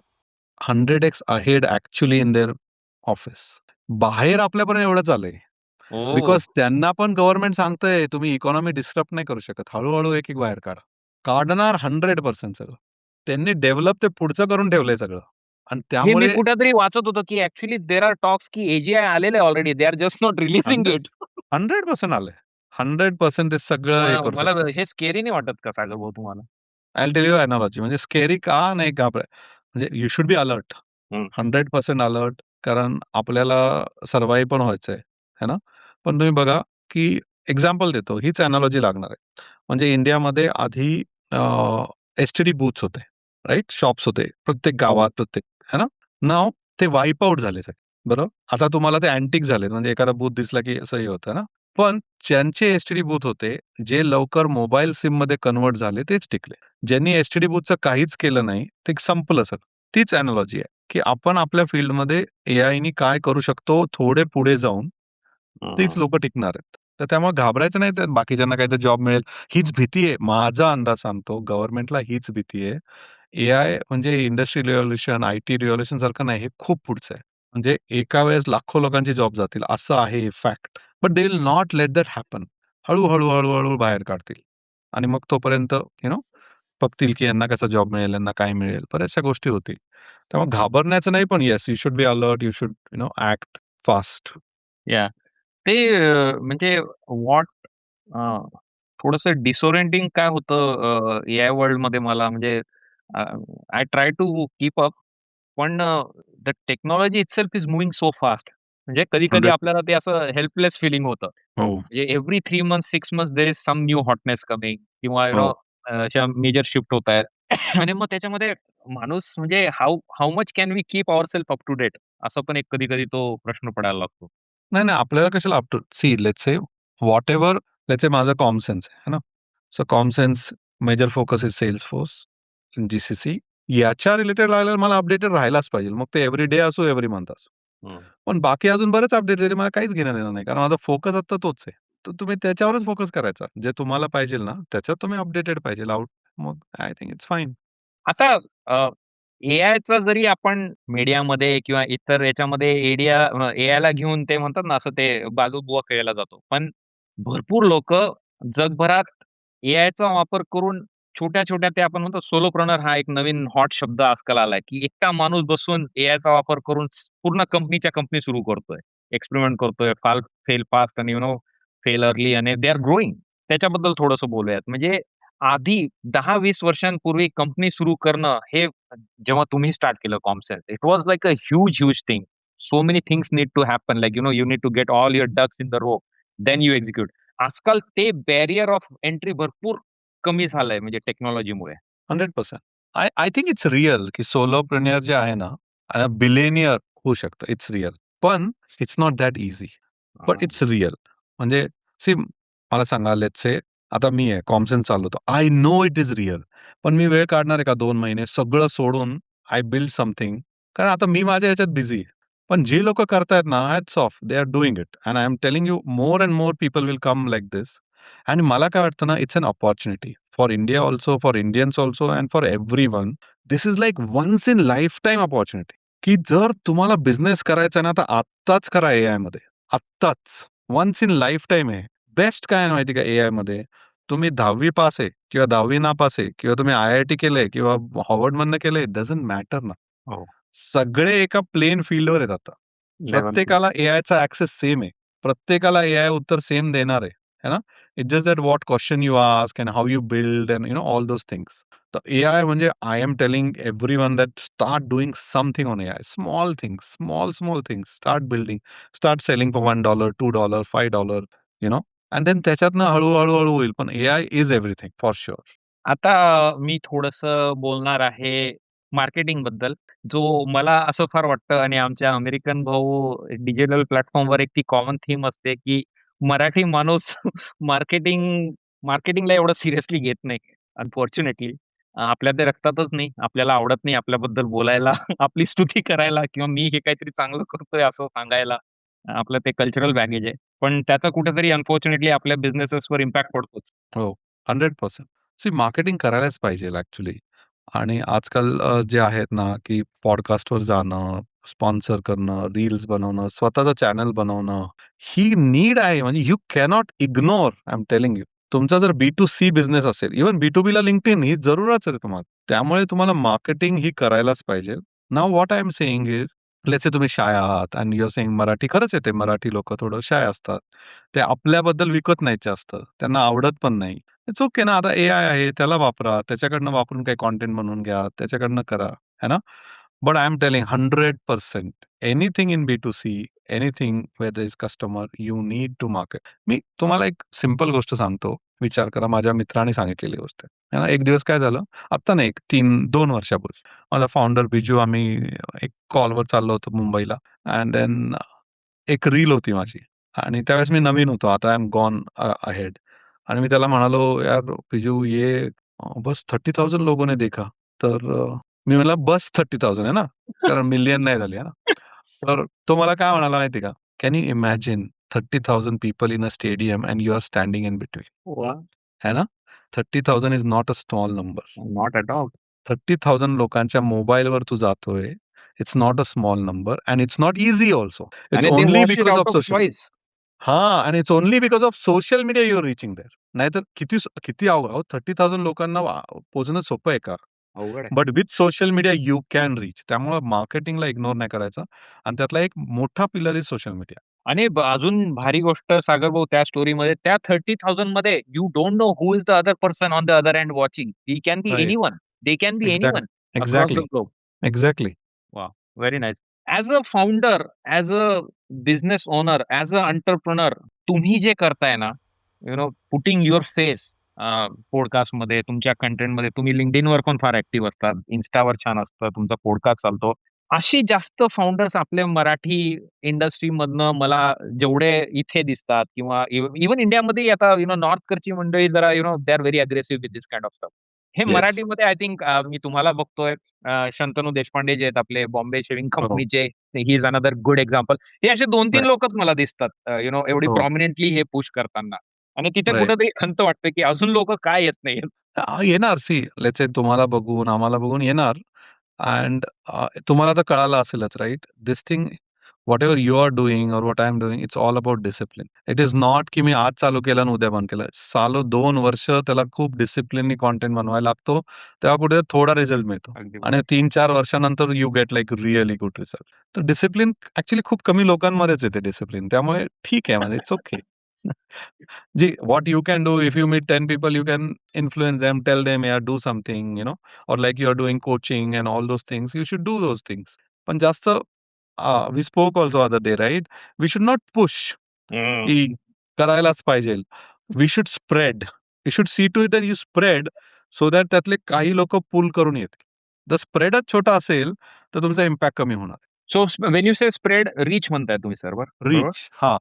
100x ahead actually in their office. बाहेर आपल्यापर्यंत एवढंच आलंय. ओह! बिकॉज त्यांना पण गव्हर्नमेंट सांगतंय, तुम्ही इकॉनॉमी डिस्टर्ब नाही करू शकत. हळू एक-एक बाहेर काढा. काढणार 100% सगळं. त्यांनी डेव्हलप ते पुढचं करून ठेवलंय सगळं आणि हे मी त्यामुळे कुठेतरी वाचत होतो, की ॲक्चुअली देअर आर टॉक्स की AGI आलेलं आहे already. They are just not releasing 100 it. 100% आलंय. 100% ते सगळं हे करू मला शकतात. हे स्केरी नाही वाटत का सागर भाऊ तुम्हाला? I will tell you analogy म्हणजे स्केरी का नाही म्हणजे यू शुड बी अलर्ट. हं. 100% अलर्ट कारण आपल्याला सर्व्हाइव्ह पण व्हायचंय, है ना? पण तुम्ही बघा, की एक्झाम्पल देतो, हीच एनालॉजी लागणार आहे. म्हणजे इंडियामध्ये आधी एस-टी-डी बूथ्स होते, राइट? शॉप्स होते प्रत्येक हो. गावात, है ना? नाऊ ते वाइप आउट झाले सगळे, बरोबर? आता तुम्हाला ते अँटिक झालेत म्हणजे एखादा बूथ दिसला, की असं हे होतं ना? पण ज्यांचे एस-टी-डी बूथ होते, जे लवकर मोबाईल सिममध्ये कन्व्हर्ट झाले तेच टिकले. ज्यांनी एस-टी-डी बूथचं काहीच केलं नाही, ते संपलं सगळं. तीच अॅनालॉजी आहे, की आपण आपल्या फील्डमध्ये एआयनी काय करू शकतो थोडे पुढे जाऊन, तीच हं. लोकं टिकणार आहेत. तर त्यामुळे घाबरायचं नाही, तर बाकीच्यांना काहीतरी जॉब मिळेल हीच भीती आहे. माझा अंदाज सांगतो गव्हर्नमेंटला हीच भीती आहे. एआय म्हणजे इंडस्ट्रियल रिव्होल्यूशन, आय-टी रिव्होल्यूशन सारखं नाही, हे खूप पुढचं आहे. म्हणजे एका वेळेस लाखो लोकांची जॉब जातील असं आहे हे fact. But they will not let that happen. हळू-हळू, हळू-हळू बाहेर काढतील आणि मग तोपर्यंत बघतील की यांना कसा जॉब मिळेल, यांना काय मिळेल, बऱ्याचशा गोष्टी होतील. त्यामुळे घाबरण्याचं नाही, पण yes, you should be alert, you should act fast. या ते म्हणजे व्हॉट अ, थोडंसं डिसओरिएंटिंग काय होतं एआय वर्ल्डमध्ये मला म्हणजे I try to keep up पण the technology itself is moving so fast. म्हणजे कधी-कधी 100. आपल्याला ते असं हेल्पलेस फिलिंग होतं. हो, म्हणजे every 3 months, 6 months there is some new hotness coming किंवा हो. अशा मेजर शिफ्ट होतायत. आणि मग त्याच्यामध्ये माणूस म्हणजे how how much can we keep ourselves up to date असं पण एक कधी-कधी तो प्रश्न पडायला लागतो. नाही, नाही. आपल्याला कशाला see let's say whatever let's say माझा कॉमसेन्स आहे, है ना? So Commsense major focus is Salesforce, GCC. याच्या रिलेटेड लागल्यावर मला अपडेटेड राहायलाच पाहिजे. मग ते एव्हरी डे असो, एव्हरी मंथ असो. हं. पण बाकी अजून बरेच अपडेट आहेत, मला काहीच घेणं-देणं नाही. कारण माझा फोकस आता तोच आहे. तर तुम्ही त्याच्यावरच फोकस करायचा. जे तुम्हाला पाहिजेल ना, त्याच्यात तुम्ही अपडेटेड पाहिजेल. मग आय थिंक इट्स फाईन. आता एआयचा जरी आपण मीडियामध्ये किंवा इतर याच्यामध्ये एआयला घेऊन ते म्हणतात ना, असं ते बाजूबुवा केला जातो. पण भरपूर लोकं जगभरात एआयचा वापर करून छोट्या-छोट्या ते आपण म्हणतो सोलोप्रेन्योर हा एक नवीन हॉट शब्द आजकाल आलाय, की एकटा माणूस बसून एआयचा वापर करून पूर्ण कंपनीच्या कंपनी सुरू करतोय. एक्सपेरिमेंट करतोय. फेल फास्ट आणि फेल अर्ली आणि दे आर ग्रोइंग. त्याच्याबद्दल थोडंसं बोलूयात. म्हणजे आधी 10-20 वर्षांपूर्वी कंपनी सुरू करणं हे जेव्हा तुम्ही स्टार्ट केलं कॉमसेट, it was like a huge thing. So many things need to happen like you need to get all your ducks in the row, then you execute. आजकाल ते बॅरियर ऑफ एंट्री भरपूर कमी झालंय म्हणजे टेक्नॉलॉजीमुळे. 100%. I I think it's real, की सोलोप्रेन्युअर जे आहे ना, बिलियनियर होऊ शकतं. It's real. पण it's not that easy. But हां. It's real. म्हणजे सी मला सांगा लेट्स से आता मी आहे कॉमसेन्स चालवतो. I know it is real. पण मी वेळ काढणार आहे का 2 महिने सगळं सोडून आय बिल्ड समथिंग. कारण आता मी माझ्या ह्याच्यात बिझी आहे. पण जी लोकं करतायत ना, hats off. They are doing it. And I am telling you more and more people will come like this. आणि मला काय वाटतं ना, it's an opportunity for India also, for Indians also and for everyone. This is like once in lifetime opportunity, की जर तुम्हाला बिझनेस करायचा आहे ना, तर आत्ताच करा एआयमध्ये. आत्ताच. वन्स इन लाईफटाईम आहे. बेस्ट काय आहे माहिती आहे का एआयमध्ये? तुम्ही 10वी पास आहे किंवा 10वी नापास आहे किंवा तुम्ही आय-आय-टी केलंय किंवा हार्वर्डमधनं केलंय, डझंट मॅटर ना. हो. सगळे एका प्लेन फील्डवर आहेत आता. Level play. प्रत्येकाला एआयचा ॲक्सेस सेम आहे. प्रत्येकाला एआय उत्तर सेम देणार आहे. है ना? It's just that what question you ask and how you build and all those things. तर एआय म्हणजे I am telling everyone that start doing something on AI. Small things, small things. Start building. Start selling for $1, $2, $5 you know and then त्याच्यातनं हळू होईल. पण AI is everything for sure. आता मी थोडंसं बोलणार आहे मार्केटिंगबद्दल. जो मला असं फार वाटतं आणि आमच्या अमेरिकन भाऊ डिजिटल प्लॅटफॉर्मवर एक ती कॉमन थीम असते, की मराठी माणूस मार्केटिंग मार्केटिंगला एवढं सिरियसली घेत नाही. अनफॉर्च्युनेटली आपल्या ते रक्तातच नाही. आपल्याला आवडत नाही आपल्याबद्दल बोलायला, आपली स्तुती करायला किंवा मी हे काहीतरी चांगलं करतोय असं सांगायला. आपलं ते कल्चरल बॅगेज आहे. पण त्याचा कुठेतरी अनफॉर्च्युनेटली आपल्या बिझनेसेसवर इम्पॅक्ट पडतोच. हो, 100%. सी मार्केटिंग करायलाच पाहिजे ॲक्चुअली. आणि आजकाल जे आहेत ना, की पॉडकास्टवर जाणं, स्पॉन्सर करणं, रील्स बनवणं, स्वतःचं चॅनल बनवणं, ही नीड आहे. म्हणजे you cannot ignore. I am telling you. तुमचा जर बी2सी बिझनेस असेल, इव्हन बी2बीला LinkedIn ही जरूरच आहे तुम्हाला. त्यामुळे तुम्हाला मार्केटिंग ही करायलाच पाहिजे. Now what I am saying is let's say तुम्ही शाय आहात and you are saying Marathi. खरंच आहे ते मराठी लोकं थोडं शाय असतात. ते आपल्याबद्दल विकत नाहीत जास्त. त्यांना आवडत पण नाही. इट्स ओके ना, आता एआय आहे त्याला वापरा. त्याच्याकडनं वापरून काही कंटेंट बनवून घ्या. त्याच्याकडनं करा. है ना? But I am telling 100% anything in B two C, anything where there is customer, you need to market. मी तुम्हाला एक सिंपल गोष्ट सांगतो. विचार करा माझ्या मित्राने सांगितलेली गोष्ट आहे. है ना? एक दिवस काय झालं, आत्ता नाही एक 2 वर्षापूर्वी. माझा फाउंडर बिजू आम्ही एक कॉलवर चाललो होतो मुंबईला अँड देन एक रील होती माझी. आणि त्यावेळेस मी नवीन होतो. आता आय एम गॉन अहेड. आणि मी त्याला म्हणालो, "यार बिजू ये बस 30,000 लोगों ने देखा." तर मी म्हणला, "बस 30,000 है ना?" कारण मिलियन नाही झाली आहे ना. तर तो मला काय म्हणाला माहिती का? "Can you imagine 30,000 people in a stadium and you are standing in between." वाह! है ना? 30,000 is not a small number. Not at all. 30,000 लोकांच्या मोबाईलवर तू जातोय. It's not a small number and it's not easy also. It's आणि they only watch it because out of of social. Choice. हां, आणि it's only because of social media you are reaching there. नाहीतर किती अहो 30,000 लोकांना पोहोचणं सोपं आहे का? अवघड आहे. But with social media you can reach. त्यामुळे मार्केटिंगला इग्नोर नाही करायचं आणि त्यातला एक मोठा पिलर इज सोशल मीडिया. आणि अजून भारी गोष्ट सागर भाऊ त्या स्टोरीमध्ये त्या 30,000 मध्ये you don't know who is the other person on the other end watching. He can be right. Anyone. They can be exact anyone across the exactly. Globe. Exactly. वाह! Very nice. As a founder, as a business owner, as an entrepreneur तुम्ही जे करताय ना, पुटिंग युअर फेस पॉडकास्टमध्ये, तुमच्या कंटेंटमध्ये तुम्ही LinkedInवर पण फार ॲक्टिव्ह असतात. Instaवर छान असतं. तुमचा पॉडकास्ट चालतो. अशी जास्त फाउंडर्स आपल्या मराठी इंडस्ट्रीमधनं मला जेवढे इथे दिसतात किंवा इव्हन इंडियामध्ये आता नॉर्थकडची मंडळी जरा they are very aggressive with this kind of stuff. हे येस. मराठीमध्ये आय थिंक मी तुम्हाला बघतोय शंतनू देशपांडे जे आहेत आपले बॉम्बे शेव्हिंग हो, कंपनीचे, he is another good example. हे असे 2-3 राइट. लोकच मला दिसतात एवढी हो, प्रॉमिनेंटली हे पुश करताना. आणि तिथे राइट. कुठेतरी खंत वाटते, की अजून लोकं का येत नाहीयेत? येणार सी लेट्स से तुम्हाला बघून, आम्हाला बघून येणार अँड तुम्हाला तर कळालं असेलच right? This thing whatever you are doing और what I am doing it's all about discipline. It is not की मी आज चालू केलं आणि उद्या बंद केलं. 2 वर्ष त्याला खूप डिसिप्लिननी कंटेंट बनवायला लागतो. तेव्हा कुठे थोडा रिझल्ट मिळतो अगदी आणि बरोबर. 3-4 वर्षानंतर you get like really good result. तर डिसिप्लिन ॲक्चुअली खूप कमी लोकांमध्येच येते डिसिप्लिन. त्यामुळे ठीक आहे म्हणजे इट्स ओके. जी, what you can do if you meet 10 people, you can influence them, tell them, yeah, do something, or like you're doing coaching and all those things, you should do those things. पण जास्त we spoke also other day, right? We should not push हं. की करायलाच पाहिजे. We should spread. You should see to it that you spread so that त्यातले काही लोकं पुल करून येतील. जर स्प्रेडच छोटा असेल, तर तुमचा इम्पॅक्ट कमी होणार. So when you say spread reach म्हणताय तुम्ही सर बरोबर? रीच हां.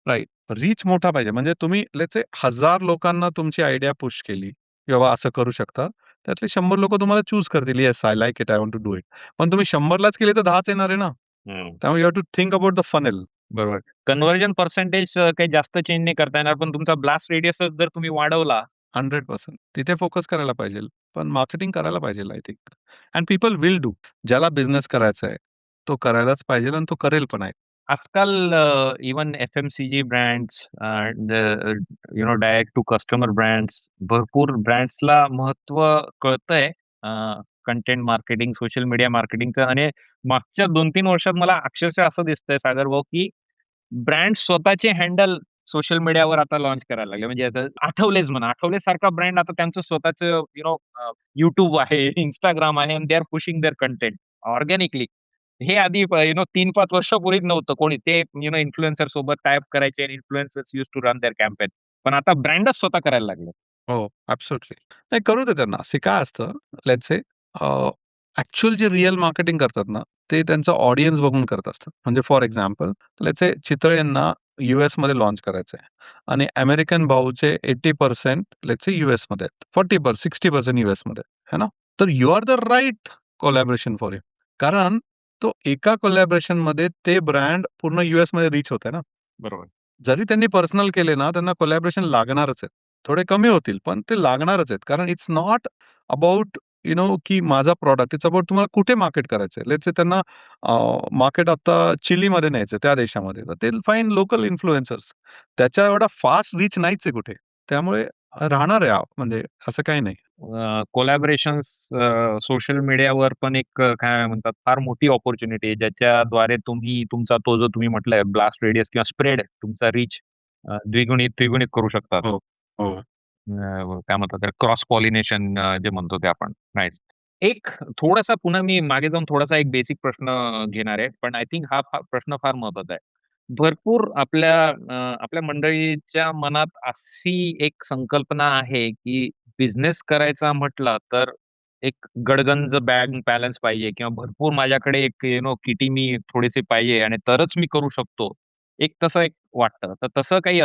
राइट. रीच मोठा पाहिजे. म्हणजे तुम्ही लेट्स से 1000 लोकांना तुमची आयडिया पुश केली, की बाबा असं करू शकता. त्यातले 100 लोकं तुम्हाला चूज करतील. Yes, I like it, I want to do it. पण तुम्ही 100 लाच केली तर 10च येणार आहे ना. हं. त्यामुळे you have to think about the funnel. बरोबर. कन्व्हर्जन पर्सेंटेज काही जास्त चेंज नाही करता येणार, पण तुमचा ब्लास्ट रेडियसच जर तुम्ही वाढवला. 100% तिथे फोकस करायला पाहिजे. पण मार्केटिंग करायला पाहिजे I think. And people will do. ज्याला बिझनेस करायचा आहे, तो करायलाच पाहिजे आणि तो करेल पण आहे. आजकाल even FMCG brands direct to customer brands भरपूर ब्रँड्सला महत्त्व कळतंय कंटेंट मार्केटिंग, सोशल मीडिया मार्केटिंगचं. आणि मागच्या 2-3 वर्षात मला अक्षरशः असं दिसतंय सागर भाऊ, की ब्रँड स्वतःचे हँडल सोशल मीडियावर आता लॉन्च करायला लागले. म्हणजे आता आठवलेच म्हणा. आठवलेसारखा ब्रँड आता त्यांचं स्वतःचं YouTube आहे, Instagram आहे and they are pushing their content organically. हे आधी 3-5 वर्षापूर्वी नव्हतं कोणी. ते इन्फ्लुएन्सर सोबत टाय अप करायचे आणि influencers used to run their campaign. पण आता ब्रँडच स्वतः करायला लागले. हो, ॲब्सोल्युटली. नाही करू दे त्यांना. असे काय असतं लेट्स से जे रिअल मार्केटिंग करतात ना, ते त्यांचा ऑडियन्स बघून करत असतात. म्हणजे for example let's say Chitale यांना यूएसमध्ये लॉन्च करायचं आहे आणि अमेरिकन भाऊचे 80% लेट्स से यूएसमध्ये आहेत. 60% यूएसमध्ये आहे ना. तर you are the right collaboration for him. कारण तो एका कोलॅबोरेशनमध्ये ते ब्रँड पूर्ण यूएसमध्ये रीच होतंय ना. बरोबर. जरी त्यांनी पर्सनल केले ना, त्यांना कोलॅबोरेशन लागणारच आहेत. थोडे कमी होतील, पण ते लागणारच आहेत. कारण इट्स नॉट अबाउट की माझा प्रॉडक्ट, इट्स अबाउट तुम्हाला कुठे मार्केट करायचंय. लेट्स से त्यांना मार्केट आता चिलीमध्ये न्यायचं त्या देशामध्ये, तर ते फाईन लोकल इन्फ्लुएन्सर्स. त्याच्या एवढा फास्ट रीच नाहीच आहे कुठे. त्यामुळे राहणार आहे म्हणजे असं काही नाही. कोलॅबोरेशन्स सोशल मीडियावर पण एक काय म्हणतात फार मोठी अपॉर्च्युनिटी आहे, ज्याच्याद्वारे तुम्ही तुमचा तो जो तुम्ही म्हटलंय ब्लास्ट रेडियस किंवा स्प्रेड तुमचा रीच द्विगुणित, त्रिगुणित करू शकतात. हो, हो. काय म्हणतात त्याला क्रॉस पॉलिनेशन जे म्हणतो ते आपण. नाईस. एक थोडासा पुन्हा मी मागे जाऊन थोडासा एक बेसिक प्रश्न घेणार आहे. पण आय थिंक हा प्रश्न फार महत्वाचा आहे. भरपूर आपल्या मंडळीच्या मनात अशी एक संकल्पना आहे, की बिझनेस करायचा म्हटला तर एक गडगंज बँक बॅलन्स पाहिजे किंवा भरपूर माझ्याकडे एक किटी मी थोडीशी पाहिजे आणि तरच मी करू शकतो. एक तसं एक वाटतं. तर तसं काही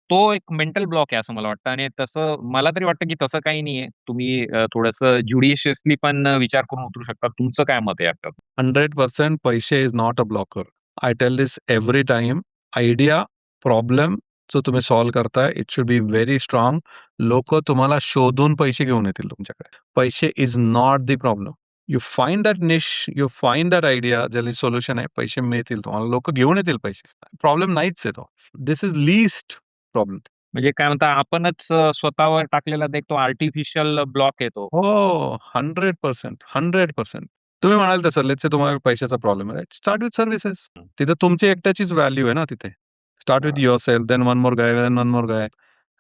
तो एक मेंटल ब्लॉक आहे असं मला वाटतं आणि तसं मला तरी वाटतं, की तसं काही नाहीये. तुम्ही थोडंसं ज्युडिशियसली पण विचार करून उतरू शकता. तुमचं काय मत आहे याच्यावर? 100% पैसे is not a blocker. I tell this every time. Idea, problem जो तुम्ही सॉल्व्ह करताय, it should be very strong. लोकं तुम्हाला शोधून पैसे घेऊन येतील तुमच्याकडे. पैसे is not the problem. You find that niche, you find that idea, ज्याला सोल्युशन आहे, पैसे मिळतील तुम्हाला. लोकं घेऊन येतील पैसे. प्रॉब्लेम नाहीच आहे तो. This is least problem. म्हणजे काय म्हणता आपणच स्वतःवर टाकलेला एक तो आर्टिफिशियल ब्लॉक आहे तो. हो, 100%, 100%. तुम्ही म्हणाल तसं लेट्स से तुम्हाला पैशाचा प्रॉब्लेम आहे, राइट? Start with services. हं. तिथे तुमची एकट्याचीच व्हॅल्यू आहे ना तिथे. स्टार्ट विथ हां. युअरसेल्फ, देन वन मोर गाय, देन वन मोर गाय.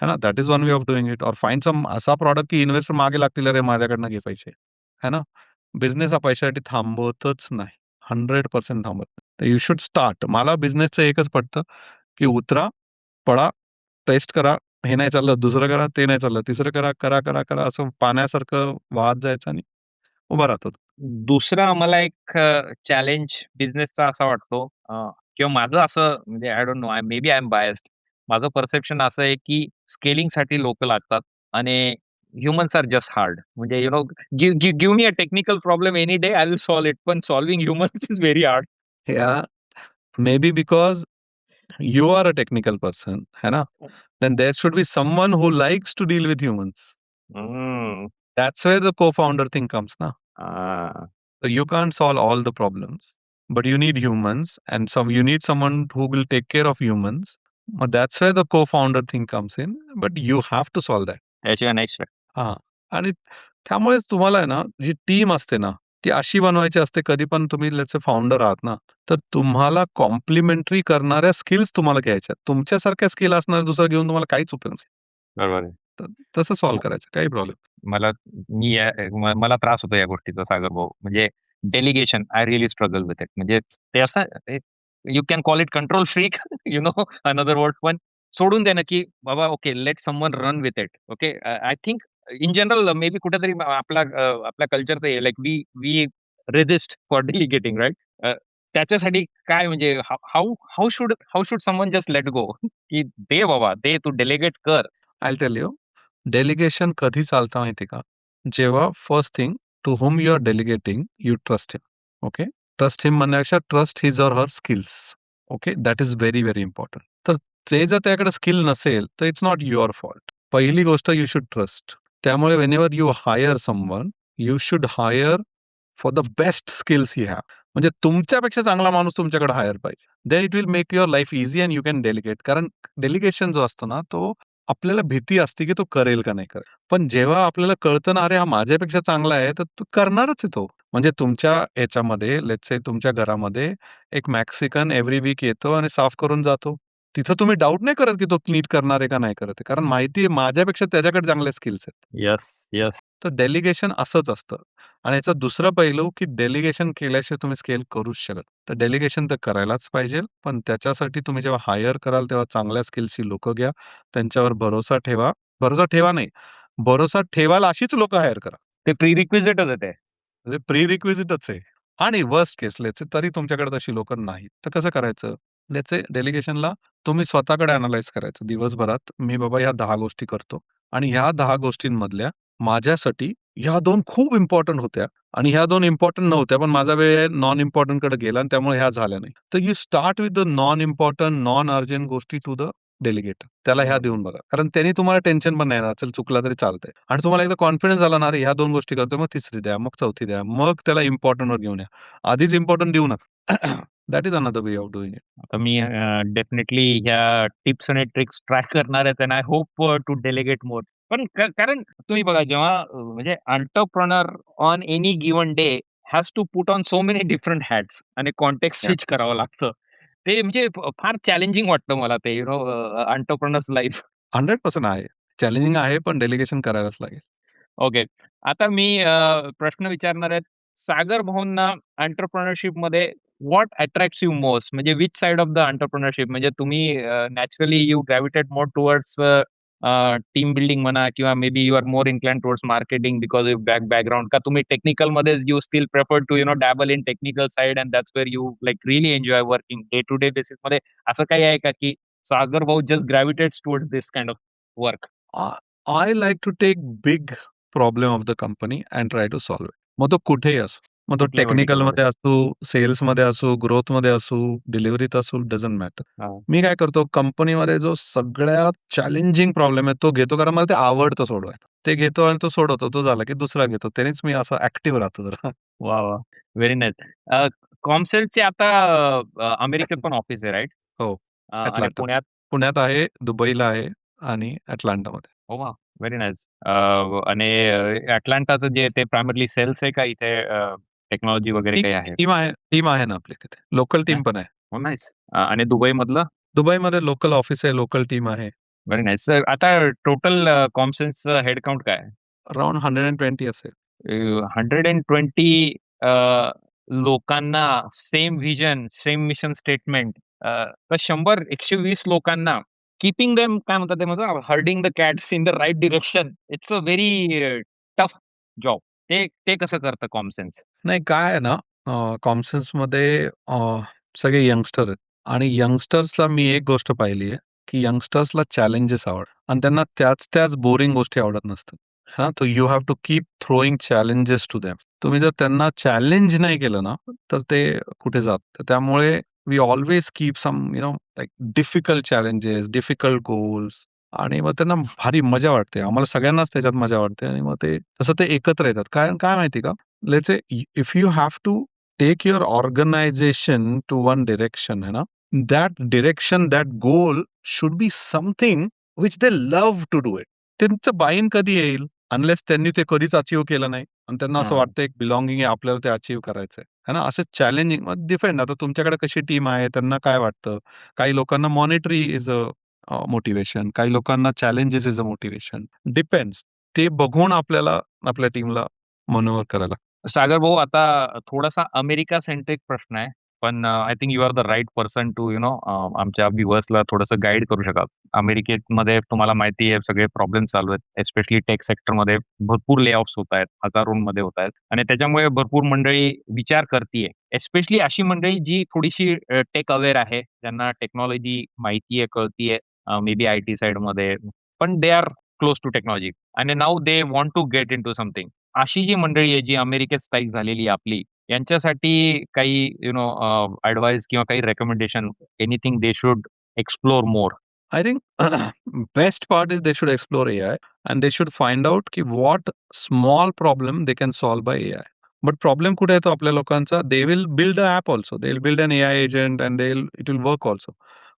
है ना? That is one way of doing it. और फाइंड सम असा प्रॉडक्ट की इन्व्हेस्टर मागे लागतील, "अरे माझ्याकडनं घे पैसे." है ना? बिझनेस हा पैशासाठी थांबवतच नाही. 100% थांबत नाही. तर यू शुड स्टार्ट. मला बिझनेसचं एकच पटतं, की उतरा, पळा, टेस्ट करा. हे नाही चाललं, दुसरं करा, ते नाही चाललं, तिसरं करा, करा, करा, करा, असं पाण्यासारखं वाहत जायचं आणि उभा राहतो. दुसरा मला एक चॅलेंज बिझनेसचा असा वाटतो किंवा माझं असं म्हणजे I don't know maybe I am biased. माझं परसेप्शन असं आहे, की स्केलिंगसाठी लोकं लागतात आणि ह्युमन्स आर जस्ट हार्ड. म्हणजे you know give me a technical problem any day I will solve it. पण solving humans is very hard. Yeah, maybe because you are a technical person, है ना? Then there should be someone who likes to deal with humans. हं. That's where the co-founder thing comes, na? हां. So you can't solve all the problems, but you need humans, and you need someone who will take care of humans. But that's where the co-founder thing comes in. But you have to solve that. त्याशिवाय नाही शक्य. हां. आणि त्यामुळेच तुम्हाला आहे ना, जी टीम असते ना, ती अशी बनवायची असते कधी पण तुम्ही लेट्स से फाउंडर आहात ना, तर तुम्हाला कॉम्प्लिमेंटरी करणाऱ्या स्किल्स तुम्हाला घ्यायच्या. तुमच्यासारख्या स्किल असणारा दुसरा घेऊन तुम्हाला काहीच उपयोग नाही. बरोबर आहे. तर तसं सॉल्व्ह करायचं काही प्रॉब्लेम. मला मी मला त्रास होतो या गोष्टीचा सागर भाऊ. म्हणजे delegation I really struggle with it. म्हणजे ते असं you can call it control freak you know another word पण सोडून देणं, की बाबा okay let someone run with it. Okay I think in general maybe कुठेतरी आपल्या कल्चर ते like we we resist for delegating right? त्याच्यासाठी काय म्हणजे how should someone just let go की दे बाबा दे तू डेलिगेट कर. आय टेल यू, डेलिगेशन कधी चालतं माहिती का? जेव्हा first thing to whom you are delegating, you trust him. Okay? Trust him म्हणण्यापेक्षा trust his or her skills. Okay? That is very, very important. तर ते जर त्याकडे स्किल नसेल, तर इट्स नॉट युअर फॉल्ट. पहिली गोष्ट यू शुड ट्रस्ट. त्यामुळे whenever you hire someone, you should hire for the best skills he have. म्हणजे तुमच्यापेक्षा चांगला माणूस तुमच्याकडे हायर पाहिजे. Then it will make your life easy and you can delegate. कारण डेलिगेशन जो असतो ना, तो आपल्याला भीती असते, की तो करेल का नाही करेल. पण जेव्हा आपल्याला कळतं ना, अरे हा माझ्यापेक्षा चांगला आहे, तर तो करणारच आहे तो. म्हणजे तुमच्या ह्याच्यामध्ये लेट्स से तुमच्या घरामध्ये एक मेक्सिकन एव्हरी वीक येतो आणि साफ करून जातो. तिथं तुम्ही डाउट नाही करत, की तो नीट करणार आहे का नाही करत आहे. कारण माहिती आहे माझ्यापेक्षा त्याच्याकडे चांगले स्किल्स आहेत. Yes, yes. तर डेलिगेशन असंच असतं. आणि याचा दुसरा पैलू, की डेलिगेशन केल्याशिवाय तुम्ही स्केल करूच शकत. तर डेलिगेशन तर करायलाच पाहिजे. पण त्याच्यासाठी तुम्ही जेव्हा हायर कराल, तेव्हा चांगल्या स्किल्सची लोकं घ्या. त्यांच्यावर भरोसा ठेवा. भरोसा ठेवा नाही, भरोसा ठेवाल अशीच लोकं हायर करा. ते प्री-रिक्विजिटच आहे ते. म्हणजे प्री-रिक्विजिटच आहे. आणि वर्स्ट केस लेट्स से तरी तुमच्याकडे तशी लोकं नाहीत. तर कसं करायचं? लेट्स से डेलिगेशनला तुम्ही स्वतःकडे अॅनलाईज करायचं दिवसभरात. मी बाबा ह्या 10 गोष्टी करतो आणि ह्या 10 गोष्टींमधल्या माझ्यासाठी ह्या 2 खूप इम्पोर्टंट होत्या आणि ह्या 2 इम्पोर्टंट नव्हत्या. पण माझा वेळ नॉन इम्पोर्टंटकडे गेला आणि त्यामुळे ह्या झाल्या नाही. तर you start with the non important, non urgent गोष्टी टू द डेलिगेटर. त्याला ह्या देऊन बघा. कारण त्यांनी तुम्हाला टेन्शन पण नाही येणार. चल चुकला तरी चालतंय. आणि तुम्हाला एकदा कॉन्फिडन्स आला ना, अरे ह्या 2 गोष्टी करतोय, मग तिसरी द्या, मग चौथी द्या. मग त्याला इम्पोर्टंटवर घेऊन या. आधीच इम्पोर्टंट देऊ नका. That is another way of doing it. आता मी डेफिनेटली ह्या टिप्स आणि ट्रिक्स ट्राय करणार आहेत आणि I hope to delegate more. पण कारण तुम्ही बघा जेव्हा म्हणजे entrepreneur on any given day has to put on so many different hats आणि कॉन्टेक्स्ट स्विच करावं लागतं. ते म्हणजे फार चॅलेंजिंग वाटतं मला ते यू नो एंटरप्रेन्योर्स लाईफ. 100% आहे. चॅलेंजिंग आहे, पण डेलिगेशन करायलाच लागेल. ओके. आता मी प्रश्न विचारणार आहेत. सागर भाऊंना एंटरप्रेन्योरशिपमध्ये व्हॉट अट्रॅक्ट्स यू मोस्ट? म्हणजे which side of the entrepreneurship म्हणजे तुम्ही naturally you gravitate more towards team building म्हणा किंवा maybe you are more inclined towards marketing because of background का तुम्ही टेक्निकल मध्ये you still prefer to dabble in technical side and that's where you like really enjoy working day to day basis मध्ये असं काही आहे का की सागर भाऊ just gravitates towards this kind of work? I like to take big problem of the company and try to solve it. मग तो कुठेही असो. मग तो कुठल्याही टेक्निकलमध्ये व्हर्टिकलमध्ये. असू, सेल्समध्ये असू, ग्रोथमध्ये असू, डिलिव्हरीत असू, डझंट मॅटर. मी काय करतो, कंपनीमध्ये जो सगळ्यात चॅलेंजिंग प्रॉब्लेम आहे तो घेतो, कारण मला ते आवडतं सोडवायला. ते घेतो आणि तो सोडवतो. तो झाला की दुसरा घेतो. त्यानेच मी असं ॲक्टिव्ह राहतो जरा. वा वा, व्हेरी नाईस. कॉमसेलचे आता अमेरिकेत पण ऑफिस आहे, राईट? हो, आणि अटलांटा. पुण्यात. पुण्यात आहे, दुबईला आहे आणि अटलांटामध्ये. हो वा, व्हेरी नाईस. आणि अटलांटाचं जे ते प्रायमरली सेल्स आहे का इथे टेक्नॉलॉजी वगैरे काही आहे? टीम आहे ना आपली तिथे. लोकल हा? टीम पण आहे. हो, नाईस. आणि दुबई मधलं? दुबईमध्ये लोकल ऑफिस आहे, लोकल टीम आहे. Very nice. आता टोटल कॉमसेन्सचं हेड काउंट काय आहे? अराउंड 120 असेल. 120 लोकांना same vision, same mission statement, तर 100-120 लोकांना कीपिंग देम काय म्हणतात ते माझं herding the cats in the right direction. It's a very tough job. ते ते कसं करतं कॉमसेन्स? नाही काय आहे ना, कॉमसेन्समध्ये सगळे यंगस्टर आहेत आणि यंगस्टर्सला मी एक गोष्ट पाहिली आहे, की यंगस्टर्सला चॅलेंजेस आवडतात आणि त्यांना त्याच बोरिंग गोष्टी आवडत नसतात. हां, तर you have to keep throwing challenges to them. तुम्ही जर त्यांना चॅलेंज नाही केलं ना, तर ते कुठे जात. तर त्यामुळे we always keep some like difficult challenges, difficult goals आणि मग त्यांना भारी मजा वाटते. आम्हाला सगळ्यांनाच त्याच्यात मजा वाटते आणि मग ते तसं ते एकत्र येतात. काय काय माहिती का? Let's say if you have to take your organization to one direction, है ना, that direction, that goal should be something which they love to do it. त्यांचं बाईन कधी येईल अनलेस त्यांनी ते कधीच अचीव्ह केलं नाही आणि त्यांना असं हां. वाटतं एक बिलॉंगिंग आहे, आपल्याला ते अचीव्ह करायचंय, है ना. असं चॅलेंजिंग डिफेंड. आता तुमच्याकडे कशी टीम आहे, त्यांना काय वाटतं. काही लोकांना मॉनिटरी इज अ मोटिवेशन, काही लोकांना challenges is a motivation. Depends. ते बघून आपल्याला आपल्या टीमला मनोवर करायला. सागर भाऊ, आता थोडासा अमेरिका सेंट्रिक प्रश्न आहे. पण I think you are the right person to आमच्या व्ह्युअर्सला थोडंसं गाईड करू शकाल. अमेरिकेमध्ये तुम्हाला माहिती आहे सगळे प्रॉब्लेम चालू आहेत. एस्पेशली टेक सेक्टरमध्ये भरपूर ले-ऑफ्स होत आहेत, हजारोंमध्ये होत आहेत आणि त्याच्यामुळे भरपूर मंडळी विचार करतीये. एस्पेशली अशी मंडळी जी थोडीशी टेक अवेअर आहे, ज्यांना टेक्नॉलॉजी माहिती आहे, कळतीये, मे बी आय-टी साइडमध्ये, पण they are close to technology आणि now they want to get into something. अशी जी मंडळी आहे, जी अमेरिकेत स्थायिक झालेली आहे आपली, यांच्यासाठी काही ॲडव्हाइस किंवा काही recommendation, anything they should explore more? I think best part is they should explore AI and they should find out की what small problem they can solve by AI. But problem कुठे येतो आपल्या लोकांचा, they will build an app also. They will build an AI agent and it will work also.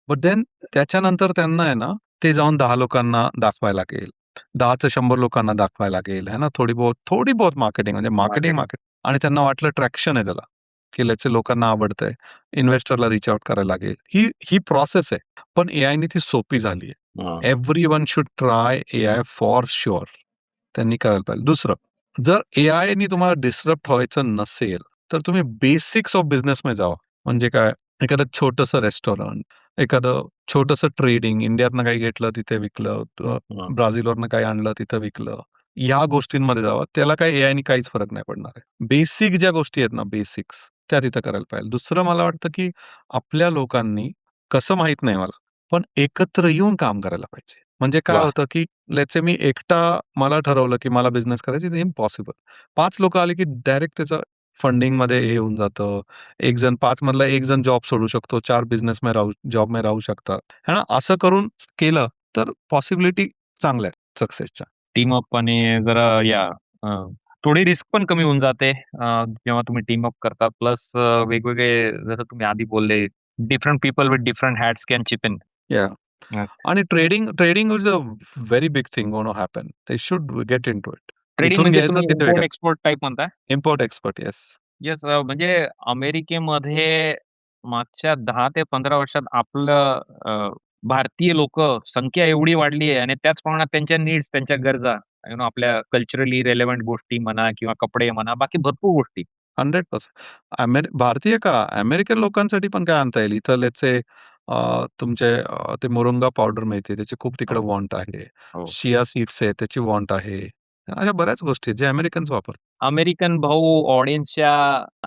But then त्याच्यानंतर त्यांना आहे ना, ते जाऊन 10 लोकांना दाखवायला लागेल. 10चं 100 लोकांना दाखवायला लागेल, है ना. थोडी बहुत मार्केटिंग म्हणजे मार्केटिंग मार्केटिंग. मार्केट आणि त्यांना वाटलं ट्रॅक्शन आहे त्याला, की याचे लोकांना आवडतंय. इन्व्हेस्टरला रीच आउट करायला लागेल. ही ही प्रोसेस आहे. पण एआयने ती सोपी झाली आहे. Everyone should try AI for sure. त्यांनी करायला पाहिजे. दुसरं, जर एआयने तुम्हाला डिस्टर्ब व्हायचं नसेल, तर तुम्ही बेसिक्स ऑफ बिझनेसमध्ये जावा. म्हणजे काय? एखादं छोटंसं रेस्टॉरंट, एखादं छोटंसं ट्रेडिंग, इंडियातनं काही घेतलं तिथे विकलं, ब्राझीलवरनं काही आणलं तिथं विकलं. ह्या गोष्टींमध्ये जावा. त्याला काही एआयने काहीच फरक नाही पडणार आहे. बेसिक ज्या गोष्टी आहेत ना, बेसिक्स त्या तिथं करायला पाहिजे. दुसरं मला वाटतं, की आपल्या लोकांनी कसं माहीत नाही मला, पण एकत्र येऊन काम करायला पाहिजे. म्हणजे काय वाह! होतं, की लेट्स से मी एकटा मला ठरवलं, की मला बिझनेस करायचा इज इम्पॉसिबल. 5 लोकं आले, की डायरेक्ट त्याचं फंडिंगमध्ये हे होऊन जातं. 5 मधला 1 जण जॉब सोडू शकतो. 4 जॉबमध्ये राहू शकतात. है ना. असं करून केलं तर पॉसिबिलिटी चांगल्या आहेत सक्सेसच्या. टीम अप आणि जरा अ, थोडी रिस्क पण कमी होऊन जाते जेव्हा तुम्ही टीम अप करता. प्लस वेगवेगळे जसं तुम्ही आधी बोलले, different people with different hats can chip in. Yeah. आणि trading is a very big thing gonna happen. They should get into it. Trading इथून म्हणजे घ्यायचं तुम्ही तिथे इम्पोर्ट विकायचं. एक्सपोर्ट टाइप म्हणताय? Import expert. येस. येस. म्हणजे अमेरिकेमध्ये मागच्या 10 ते 15 वर्षात आपलं भारतीय लोकं संख्या एवढी वाढली आहे आणि त्याच प्रमाणात त्यांच्या नीड्स, त्यांच्या गरजा, आपल्या कल्चरली रिलेव्हंट गोष्टी म्हणा किंवा कपडे म्हणा, बाकी भरपूर गोष्टी. 100%. भारतीय का, अमेरिकन लोकांसाठी पण काय आणता येईल? इथं लेट्स से तुमचे ते मोरिंगा पावडर मिळते, त्याची खूप तिकडे हो, वॉन्ट आहे. हो. चिया सीड्स आहे, त्याची वॉन्ट आहे. अशा बऱ्याच गोष्टी आहेत, जे अमेरिकन्स वापरतात. अमेरिकन भाऊ ऑडियन्सच्या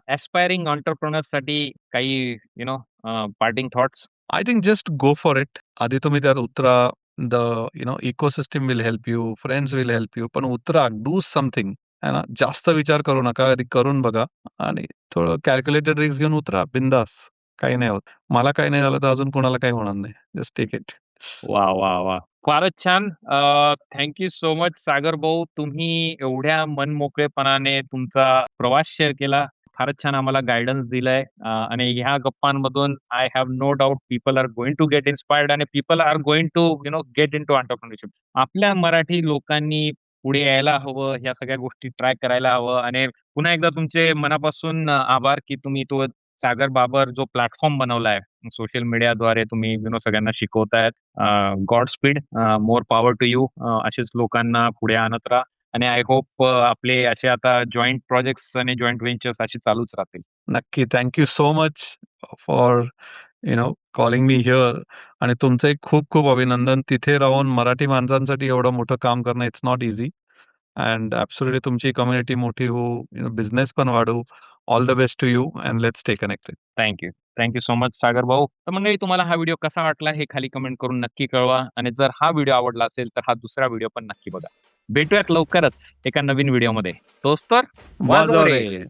ॲस्पायरिंग एंटरप्रेन्योर्ससाठी काही parting thoughts? I think just go for it. आधी तुम्ही त्यात उतरा. The ecosystem will help you, friends will help you. पण उतरा, डू समथिंग. आहे ना? जास्त विचार करू नका. आधी करून बघा आणि थोडं कॅल्क्युलेटेड रिस्क घेऊन उतरा बिंदास. काही नाही होत. मला काही नाही झालं तर अजून कोणाला काही होणार नाही. Just take it. वाह, वाह, वाह! फारच छान. Thank you so much Sagar भाऊ. तुम्ही एवढ्या मनमोकळेपणाने तुमचा प्रवास शेअर केला. फारच छान आम्हाला गाईडन्स दिलंय आणि ह्या गप्पांमधून I have no doubt people are going to get inspired आणि people are going to get into entrepreneurship. आपल्या मराठी लोकांनी पुढे यायला हवं, ह्या सगळ्या गोष्टी ट्राय करायला हवं आणि पुन्हा एकदा तुमचे मनापासून आभार की तुम्ही तो सागर बाबर जो प्लॅटफॉर्म बनवलाय सोशल मीडियाद्वारे तुम्ही सगळ्यांना शिकवतायत. Godspeed, more power to you. असेच लोकांना पुढे आणत राहा आणि आय होप आपले असे आता जॉइंट प्रोजेक्ट्स आणि जॉइंट व्हेंचर्स असे चालूच राहतील. नक्की. Thank you so much for calling me here. आणि तुमचं एक खूप खूप अभिनंदन. तिथे राहून मराठी माणसांसाठी एवढं मोठं काम करणं it's not easy. And absolutely तुमची कम्युनिटी मोठी होऊ, बिझनेस पण वाढवू. All the best to you and let's stay connected. Thank you. Thank you so much Sagar भाऊ. तर मंडळी तुम्हाला हा व्हिडिओ कसा वाटला हे खाली कमेंट करून नक्की कळवा आणि जर हा व्हिडिओ आवडला असेल तर हा दुसरा व्हिडिओ पण नक्की बघा. भेटूयात लवकरच एका नवीन व्हिडिओमध्ये. तोच तर वाजव वाजव रे! रे!